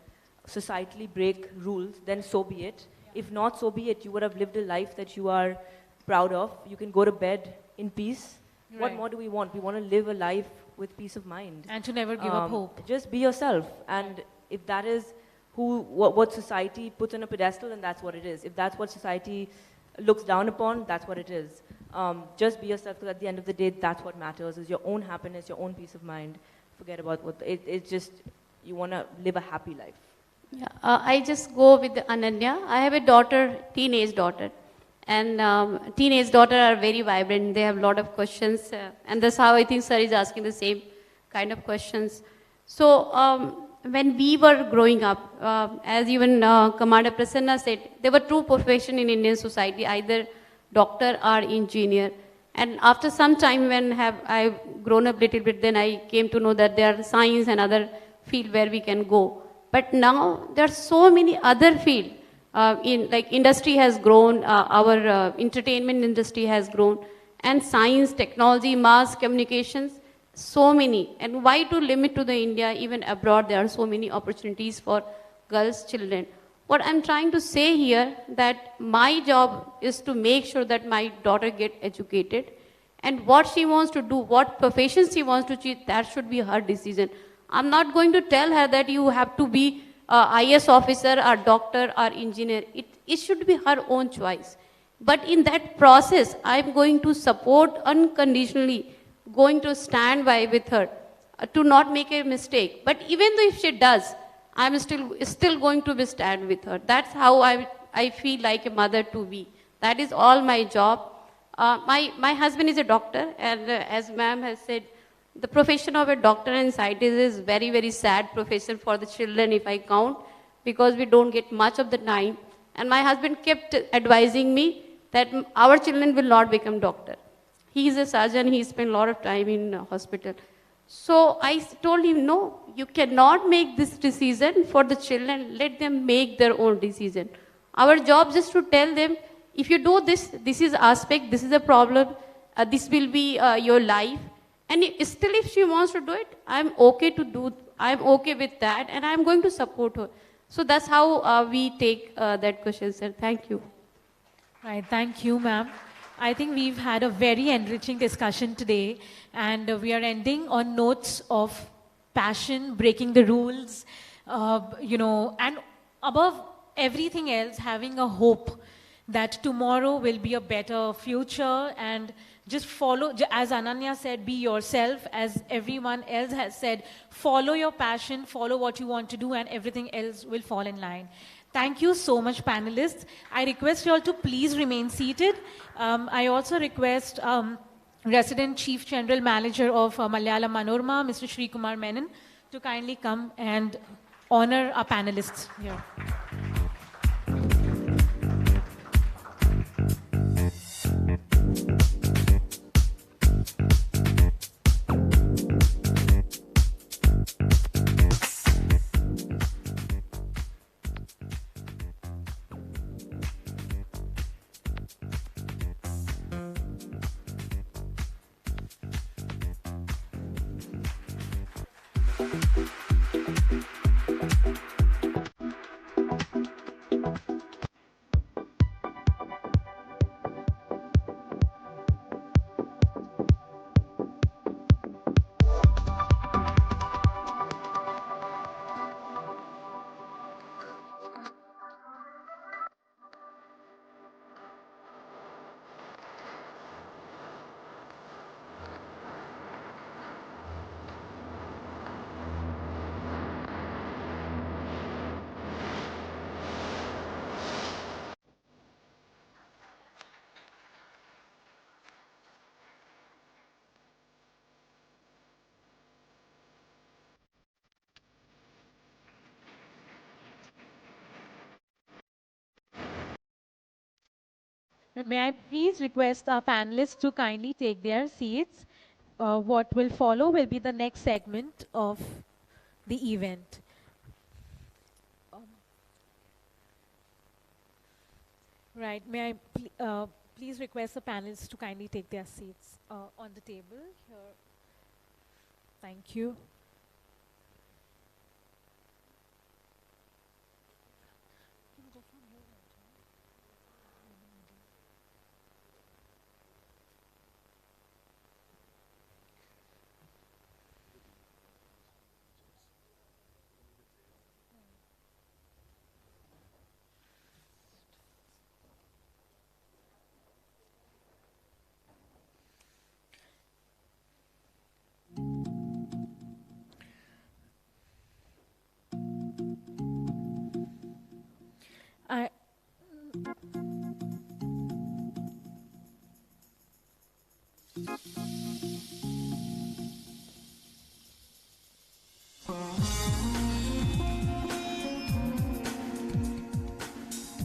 S7: societally break rules, then so be it. Yeah. If not, so be it. You would have lived a life that you are proud of. You can go to bed in peace. Right. What more do we want? We want to live a life with peace of mind.
S1: And to never give up hope.
S7: Just be yourself. And if that is what society puts on a pedestal, then that's what it is. If that's what society looks down upon, that's what it is. Just be yourself, because at the end of the day, that's what matters, is your own happiness, your own peace of mind. Forget about it's just, you want to live a happy life.
S6: Yeah, I just go with Ananya. I have a daughter, teenage daughter. And teenage daughter are very vibrant. They have a lot of questions. And that's how I think sir is asking the same kind of questions. So when we were growing up, as even Commander Prasana said, there were two professions in Indian society, either doctor or engineer. And after some time when I've grown up a little bit, then I came to know that there are science and other field where we can go. But now there are so many other fields. Industry has grown, our entertainment industry has grown, and science, technology, mass communications, so many. And why to limit to the India? Even abroad, there are so many opportunities for girls' children. What I'm trying to say here, that my job is to make sure that my daughter get educated, and what she wants to do, what profession she wants to choose, that should be her decision. I'm not going to tell her that you have to be a IS officer or doctor or engineer. It should be her own choice. But in that process, I'm going to support unconditionally, going to stand by with her to not make a mistake. But even though if she does, I'm still going to be stand with her. That's how I feel like a mother to be. That is all my job. My husband is a doctor, and as ma'am has said, the profession of a doctor and scientist is very, very sad profession for the children if I count, because we don't get much of the time. And my husband kept advising me that our children will not become doctor. He is a surgeon, he spent a lot of time in hospital. So I told him, no, you cannot make this decision for the children. Let them make their own decision. Our job is to tell them, if you do this, this is aspect, this is a problem, this will be your life. And still if she wants to do it, I'm okay with that, and I'm going to support her. So that's how we take that question, sir. Thank you.
S1: Right, thank you, ma'am. I think we've had a very enriching discussion today, and we are ending on notes of passion, breaking the rules, and above everything else, having a hope that tomorrow will be a better future, and just follow, as Ananya said, be yourself, as everyone else has said, follow your passion, follow what you want to do, and everything else will fall in line. Thank you so much, panelists. I request you all to please remain seated. I also request Resident Chief General Manager of Malayalam Manorama, Mr. Sri Kumar Menon, to kindly come and honor our panelists here. May I please request our panelists to kindly take their seats. What will follow will be the next segment of the event. Right, may I please request the panelists to kindly take their seats on the table here. Thank you.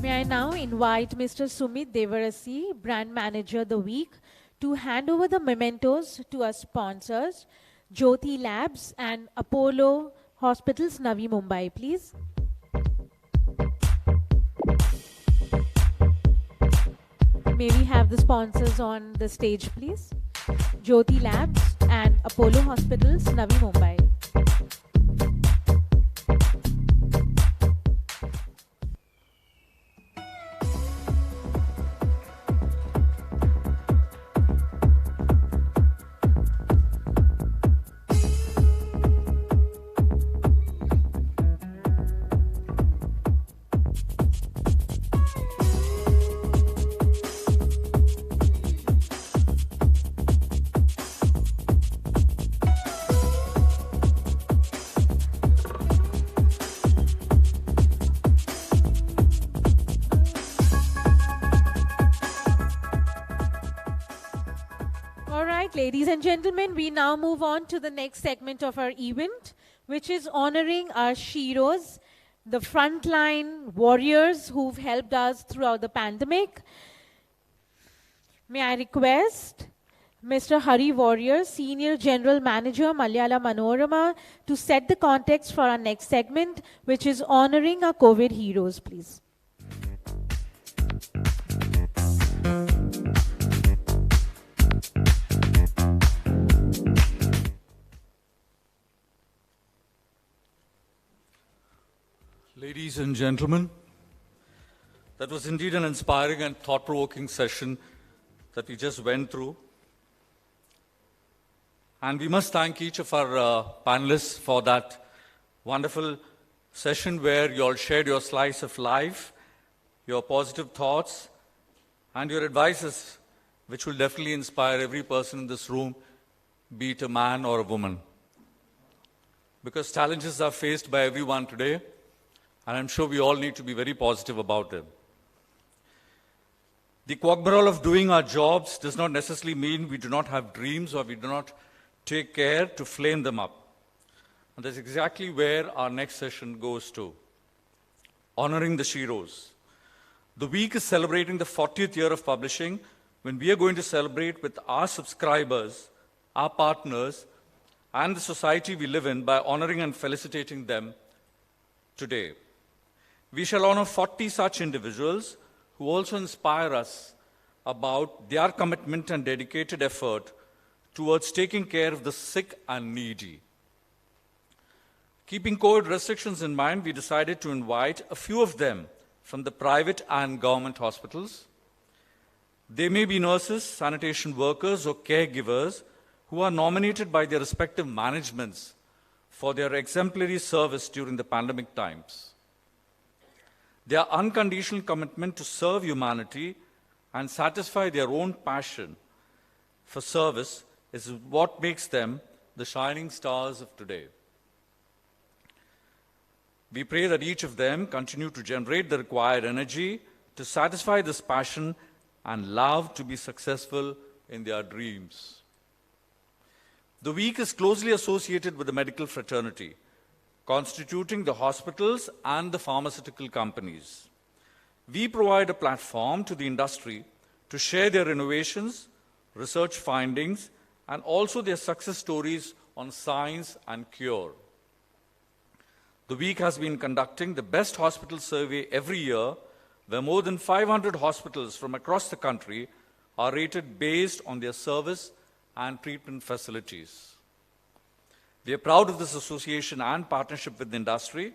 S1: May I now invite Mr. Sumit Devarasi, Brand Manager the Week, to hand over the mementos to our sponsors, Jyoti Labs and Apollo Hospitals, Navi Mumbai, please. May we have the sponsors on the stage, please? Jyoti Labs and Apollo Hospitals, Navi Mumbai. right, ladies and gentlemen, we now move on to the next segment of our event, which is honoring our Sheroes, the frontline warriors who've helped us throughout the pandemic. May I request Mr. Hari Warrior, Senior General Manager, Malayalam Manorama, to set the context for our next segment, which is honoring our COVID heroes, please.
S9: Ladies and gentlemen, that was indeed an inspiring and thought-provoking session that we just went through. And we must thank each of our panelists for that wonderful session where you all shared your slice of life, your positive thoughts, and your advices, which will definitely inspire every person in this room, be it a man or a woman. Because challenges are faced by everyone today, and I'm sure we all need to be very positive about them. The quagmire of doing our jobs does not necessarily mean we do not have dreams or we do not take care to flame them up. And that's exactly where our next session goes to, honoring the Sheroes. The week is celebrating the 40th year of publishing, when we are going to celebrate with our subscribers, our partners, and the society we live in by honoring and felicitating them today. We shall honor 40 such individuals who also inspire us about their commitment and dedicated effort towards taking care of the sick and needy. Keeping COVID restrictions in mind, we decided to invite a few of them from the private and government hospitals. They may be nurses, sanitation workers, or caregivers who are nominated by their respective managements for their exemplary service during the pandemic times. Their unconditional commitment to serve humanity and satisfy their own passion for service is what makes them the shining stars of today. We pray that each of them continue to generate the required energy to satisfy this passion and love to be successful in their dreams. The week is closely associated with the medical fraternity, constituting the hospitals and the pharmaceutical companies. We provide a platform to the industry to share their innovations, research findings, and also their success stories on science and cure. The week has been conducting the best hospital survey every year, where more than 500 hospitals from across the country are rated based on their service and treatment facilities. We are proud of this association and partnership with the industry,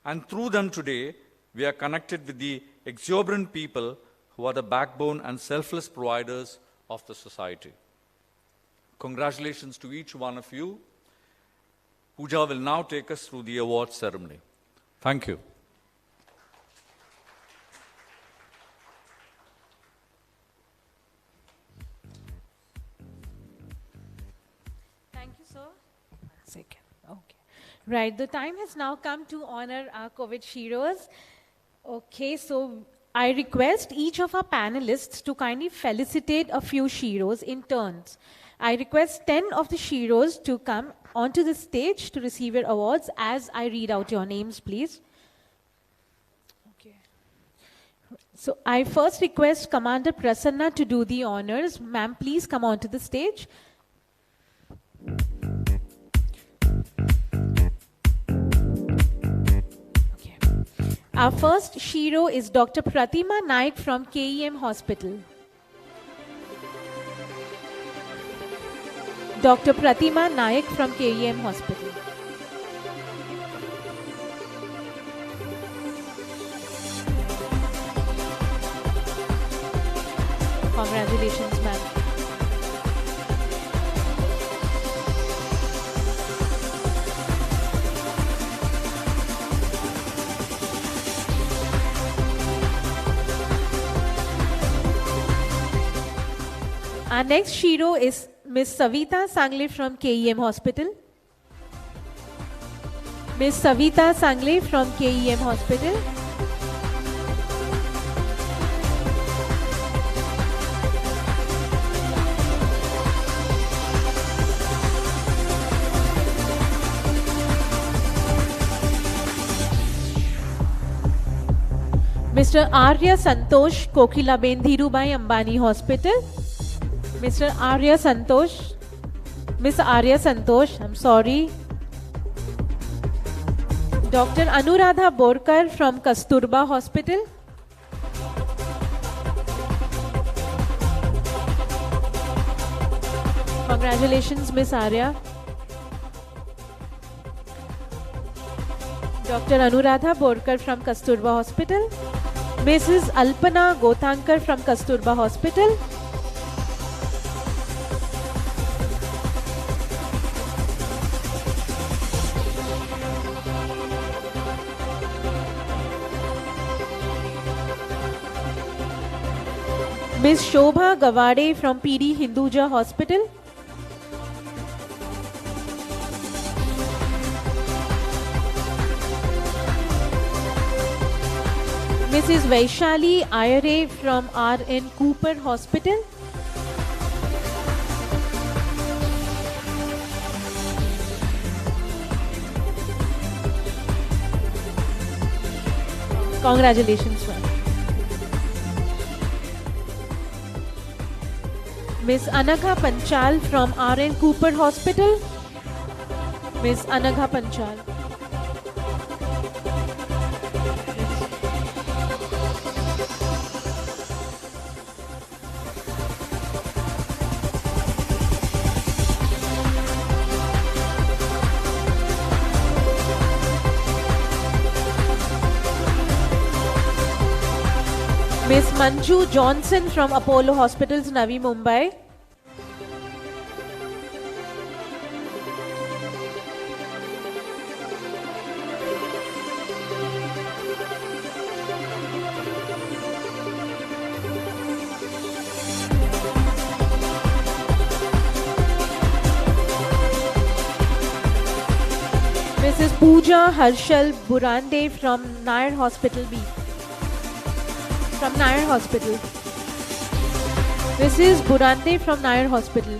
S9: and through them today, we are connected with the exuberant people who are the backbone and selfless providers of the society. Congratulations to each one of you. Pooja will now take us through the awards ceremony. Thank you.
S1: Thank you, sir. Second. Okay. Right, the time has now come to honor our COVID Sheroes. Okay, so I request each of our panelists to kindly felicitate a few Sheroes in turns. I request 10 of the Sheroes to come onto the stage to receive your awards as I read out your names, please. Okay. So I first request Commander Prasana to do the honors. Ma'am, please come onto the stage. Okay. Our first Shero is Dr. Pratima Naik from KEM Hospital. Dr. Pratima Naik from KEM Hospital. Congratulations, ma'am. Our next Shero is Ms. Savita Sangle from KEM Hospital. Ms. Savita Sangle from KEM Hospital. Mr. Arya Santosh, Kokhilaben Dhirubai Ambani Hospital. Mr. Arya Santosh. Miss Arya Santosh, I'm sorry. Dr. Anuradha Borkar from Kasturba Hospital. Congratulations, Miss Arya. Dr. Anuradha Borkar from Kasturba Hospital. Mrs. Alpana Gothankar from Kasturba Hospital. Ms. Shobha Gawade from PD Hinduja Hospital. Mrs. Vaishali Ayare from RN Cooper Hospital. Congratulations, ma'am. Ms. Anagha Panchal from RN Cooper Hospital. Ms. Anagha Panchal. Ms. Manju Johnson from Apollo Hospitals, Navi Mumbai. Mrs. Pooja Harshal Burande from Nair Hospital B. From Nair Hospital. This is Burande from Nair Hospital.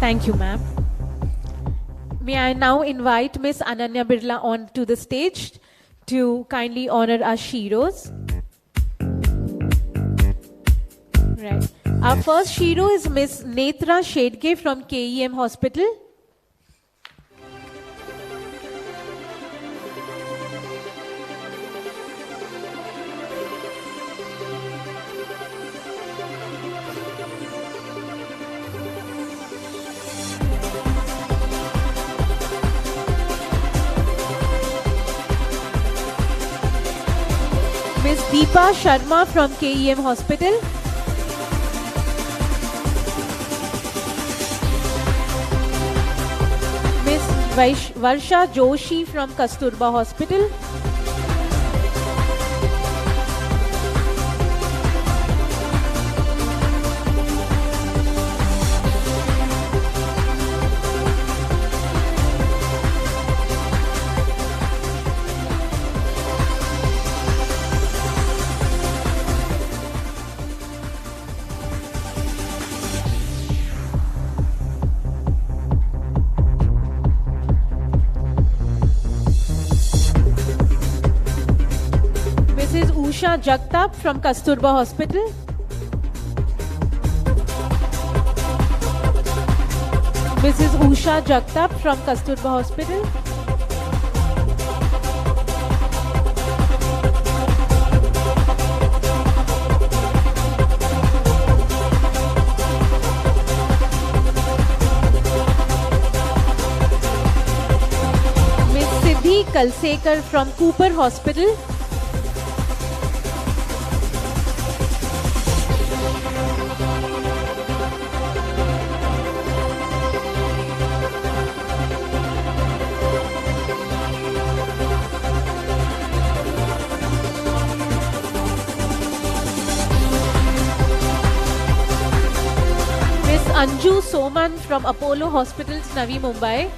S1: Thank you, ma'am. May I now invite Miss Ananya Birla on to the stage to kindly honor our Shiros. Right. Our first Shiro is Miss Netra Shedke from KEM Hospital. Ms. Deepa Sharma from KEM Hospital. Ms. Varsha Joshi from Kasturba Hospital. Usha Jagtap from Kasturba Hospital. Mrs. Usha Jagtap from Kasturba Hospital. Ms. Siddhi Kalsekar from Cooper Hospital. Anju Soman from Apollo Hospitals, Navi Mumbai.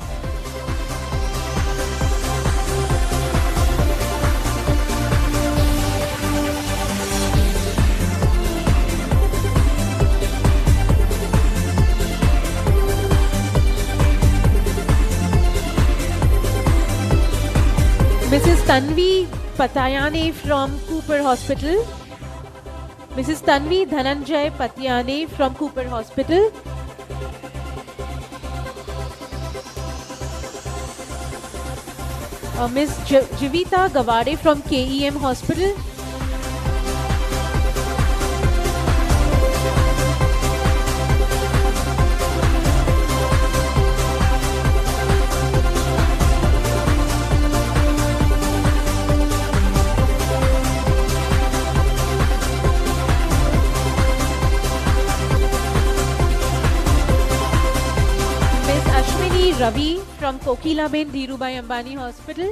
S1: Mrs. Tanvi Patayane from Cooper Hospital. Mrs. Tanvi Dhananjay Patyane from Cooper Hospital. Ms. Jivita Gawade from KEM Hospital. Ravi from Kokilaben Dhirubhai Ambani Hospital.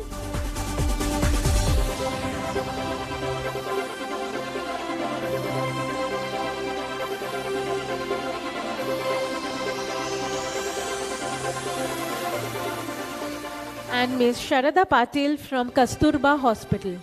S1: And Ms. Sharada Patil from Kasturba Hospital.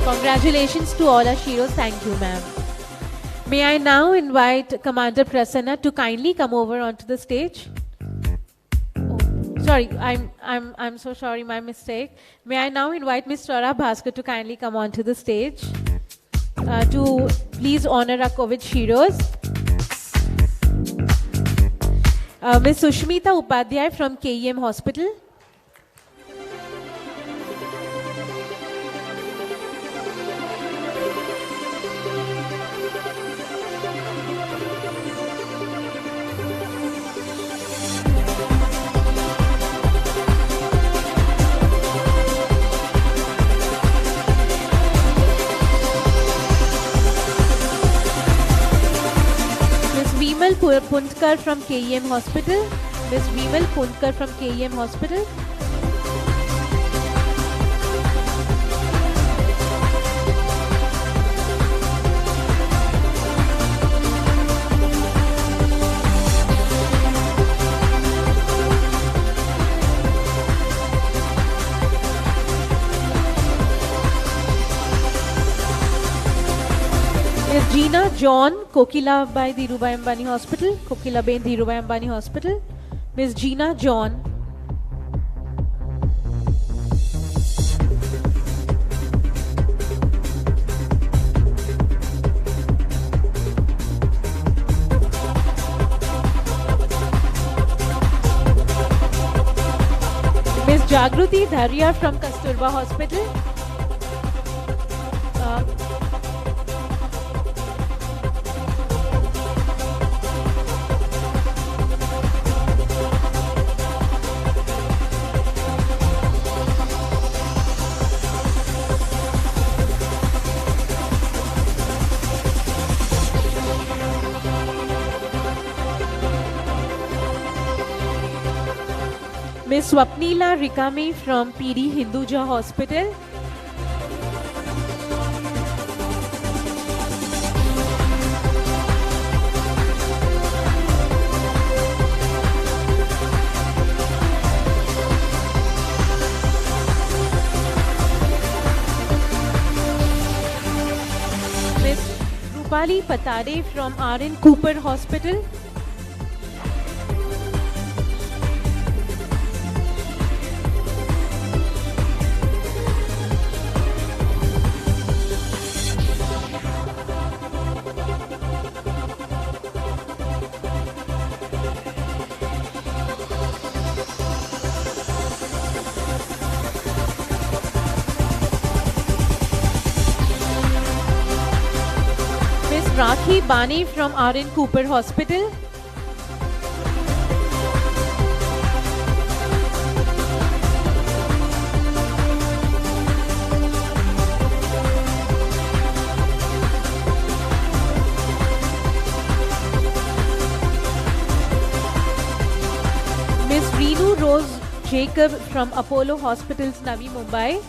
S1: Congratulations to all our heroes. Thank you, ma'am. May I now invite Commander Prasana to kindly come over onto the stage. Oh, sorry, I'm so sorry, my mistake. May I now invite Ms. Sara Bhaskar to kindly come onto the stage to please honor our COVID heroes. Ms. Sushmita Upadhyay from KEM Hospital. Puntkar from KEM Hospital. Ms. Vimal Puntkar from KEM Hospital. Ms. Gina John, Kokilaben Dhirubhai Ambani Hospital. Kokilaben Dhirubhai Ambani Hospital. Ms. Gina John. Ms. Jagruti Dharia from Kasturba Hospital. Ms. Swapnila Rikami from PD Hinduja Hospital. Ms. Rupali Patade from RN Cooper Hospital. Rakhi Bani from RN Cooper Hospital. Reenu Rose Jacob from Apollo Hospitals, Navi Mumbai.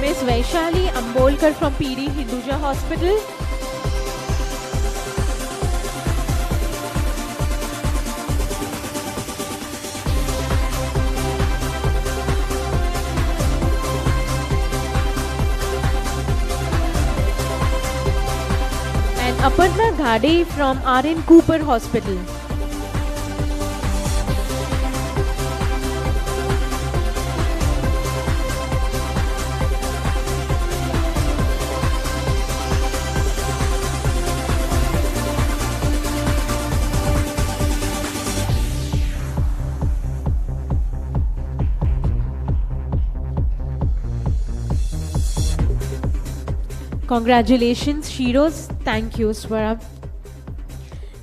S1: Miss Vaishali Ambolkar from PD Hinduja Hospital. And Aparna Ghade from RN Cooper Hospital. Congratulations, Shiros. Thank you, Swara.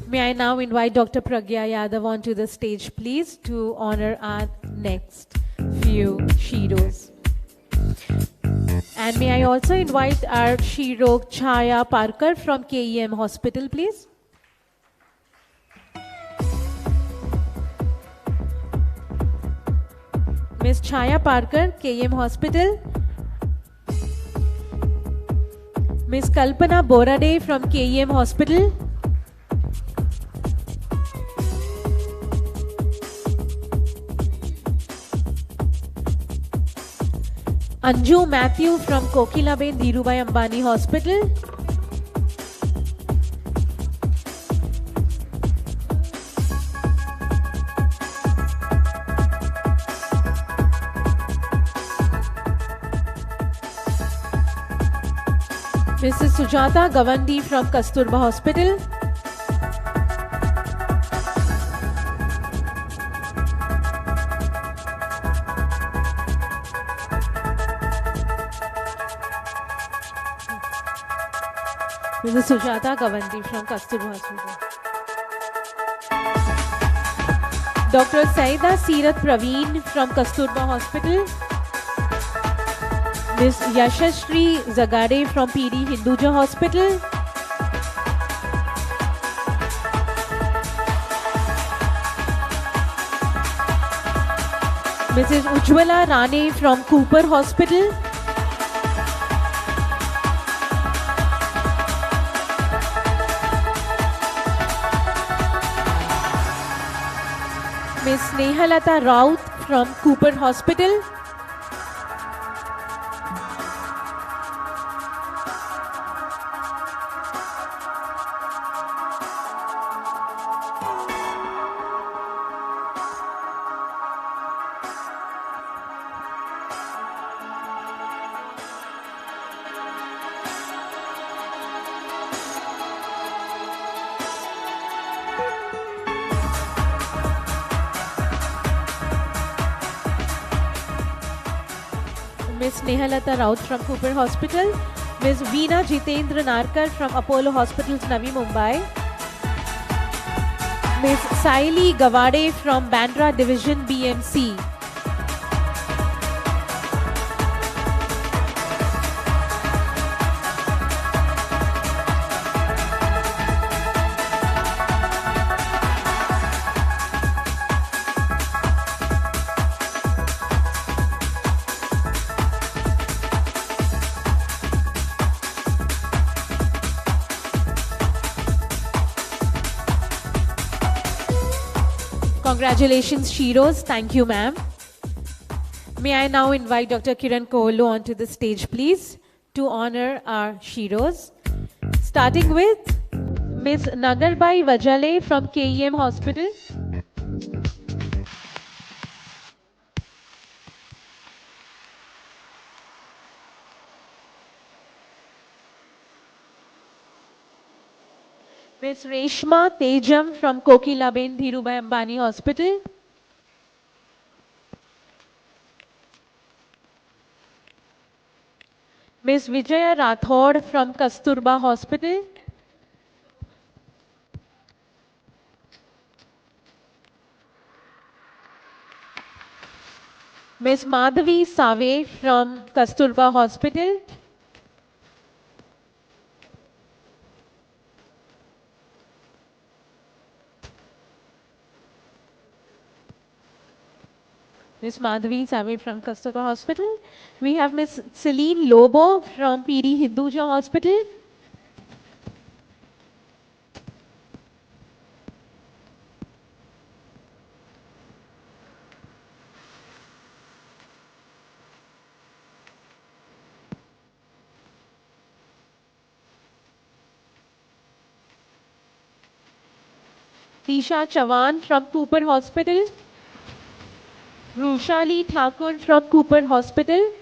S1: May I now invite Dr. Pragya Yadav onto the stage, please, to honor our next few Shiros. And may I also invite our Shiro Chaya Parkar from KEM Hospital, please. Ms. Chaya Parkar, KEM Hospital. Ms. Kalpana Borade from KEM Hospital. Anju Matthew from Kokilaben Dhirubhai Ambani Hospital. Mrs. Sujata Gawandi from Kasturba Hospital. Mrs. Sujata Gawandi from Kasturba Hospital. Dr. Saida Seerat Praveen from Kasturba Hospital. Ms. Yashashri Zagade from PD Hinduja Hospital. Mrs. Ujjwala Rane from Cooper Hospital. Ms. Snehalata Raut from Cooper Hospital. Ms. Snehalata Raut from Cooper Hospital. Ms. Veena Jitendra Narkar from Apollo Hospitals, Navi Mumbai. Ms. Saili Gawade from Bandra Division, BMC. Congratulations, Shiros. Thank you, ma'am. May I now invite Dr. Kiran Coelho onto the stage, please, to honor our Shiros. Starting with Ms. Nagarbai Vajale from KEM Hospital. Ms. Reshma Tejam from Kokilaben Dhirubhai Ambani Hospital. Ms. Vijaya Rathod from Kasturba Hospital. Ms. Madhavi Save from Kasturba Hospital. Ms. Madhavi Save from Kasturba Hospital. We have Ms. Celine Lobo from PD Hinduja Hospital. Tisha Chavan from Cooper Hospital. Rushali Thakur from Cooper Hospital.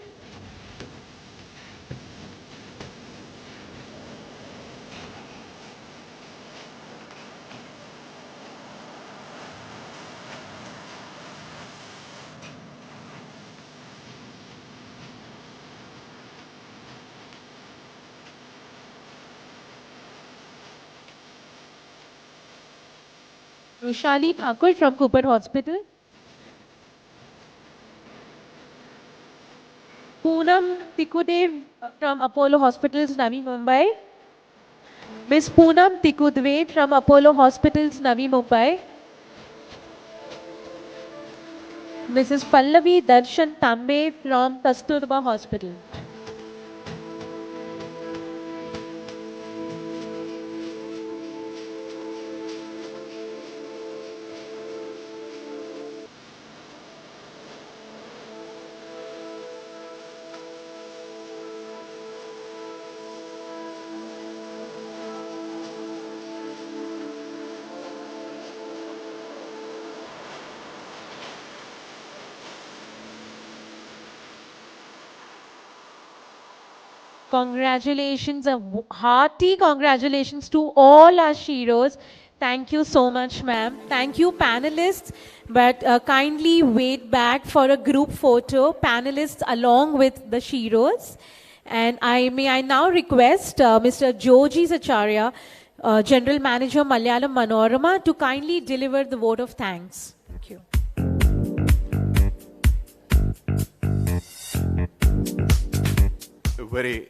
S1: Rushali Thakur from Cooper Hospital. Poonam Tikudev from Apollo Hospitals, Navi Mumbai. Miss Poonam Tikudve from Apollo Hospitals, Navi Mumbai. Mrs. Pallavi Darshan Tambe from Kasturba Hospital. Congratulations, a hearty congratulations to all our Shiros. Thank you so much, ma'am. Thank you, panelists. But kindly wait back for a group photo, panelists along with the Shiros. And may I now request Mr. Joji Acharya, General Manager, Malayalam Manorama, to kindly deliver the vote of thanks. Thank you.
S11: Very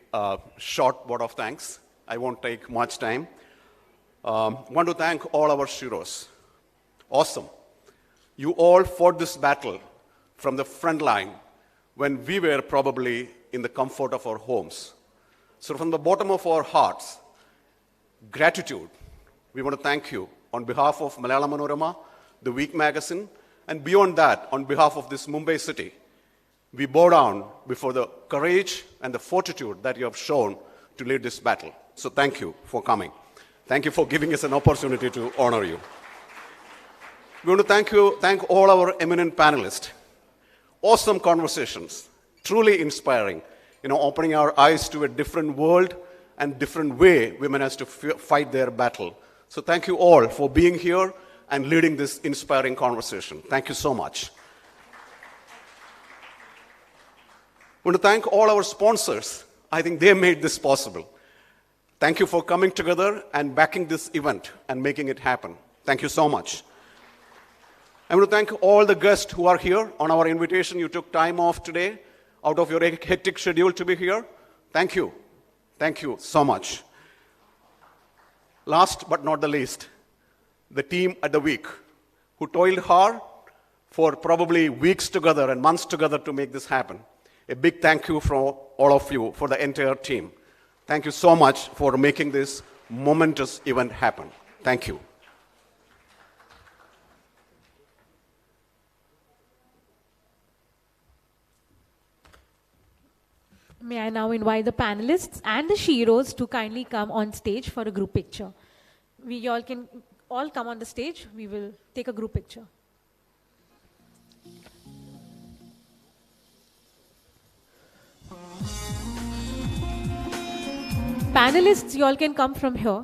S11: short word of thanks. I won't take much time. Want to thank all our Shiros. Awesome. You all fought this battle from the front line when we were probably in the comfort of our homes. So from the bottom of our hearts, gratitude. We want to thank you on behalf of Malayalam Manorama, the Week magazine, and beyond that, on behalf of this Mumbai city. We bow down before the courage and the fortitude that you have shown to lead this battle. So thank you for coming. Thank you for giving us an opportunity to honor you. We want to thank all our eminent panelists. Awesome conversations, truly inspiring, opening our eyes to a different world and different way women has to fight their battle. So thank you all for being here and leading this inspiring conversation. Thank you so much. I want to thank all our sponsors. I think they made this possible. Thank you for coming together and backing this event and making it happen. Thank you so much. I want to thank all the guests who are here. On our invitation, you took time off today out of your hectic schedule to be here. Thank you. Thank you so much. Last but not the least, the team at the Week who toiled hard for probably weeks together and months together to make this happen. A big thank you from all of you, for the entire team. Thank you so much for making this momentous event happen. Thank you.
S1: May I now invite the panelists and the Shiros to kindly come on stage for a group picture. We all can all come on the stage. We will take a group picture. Panelists, you all can come from here.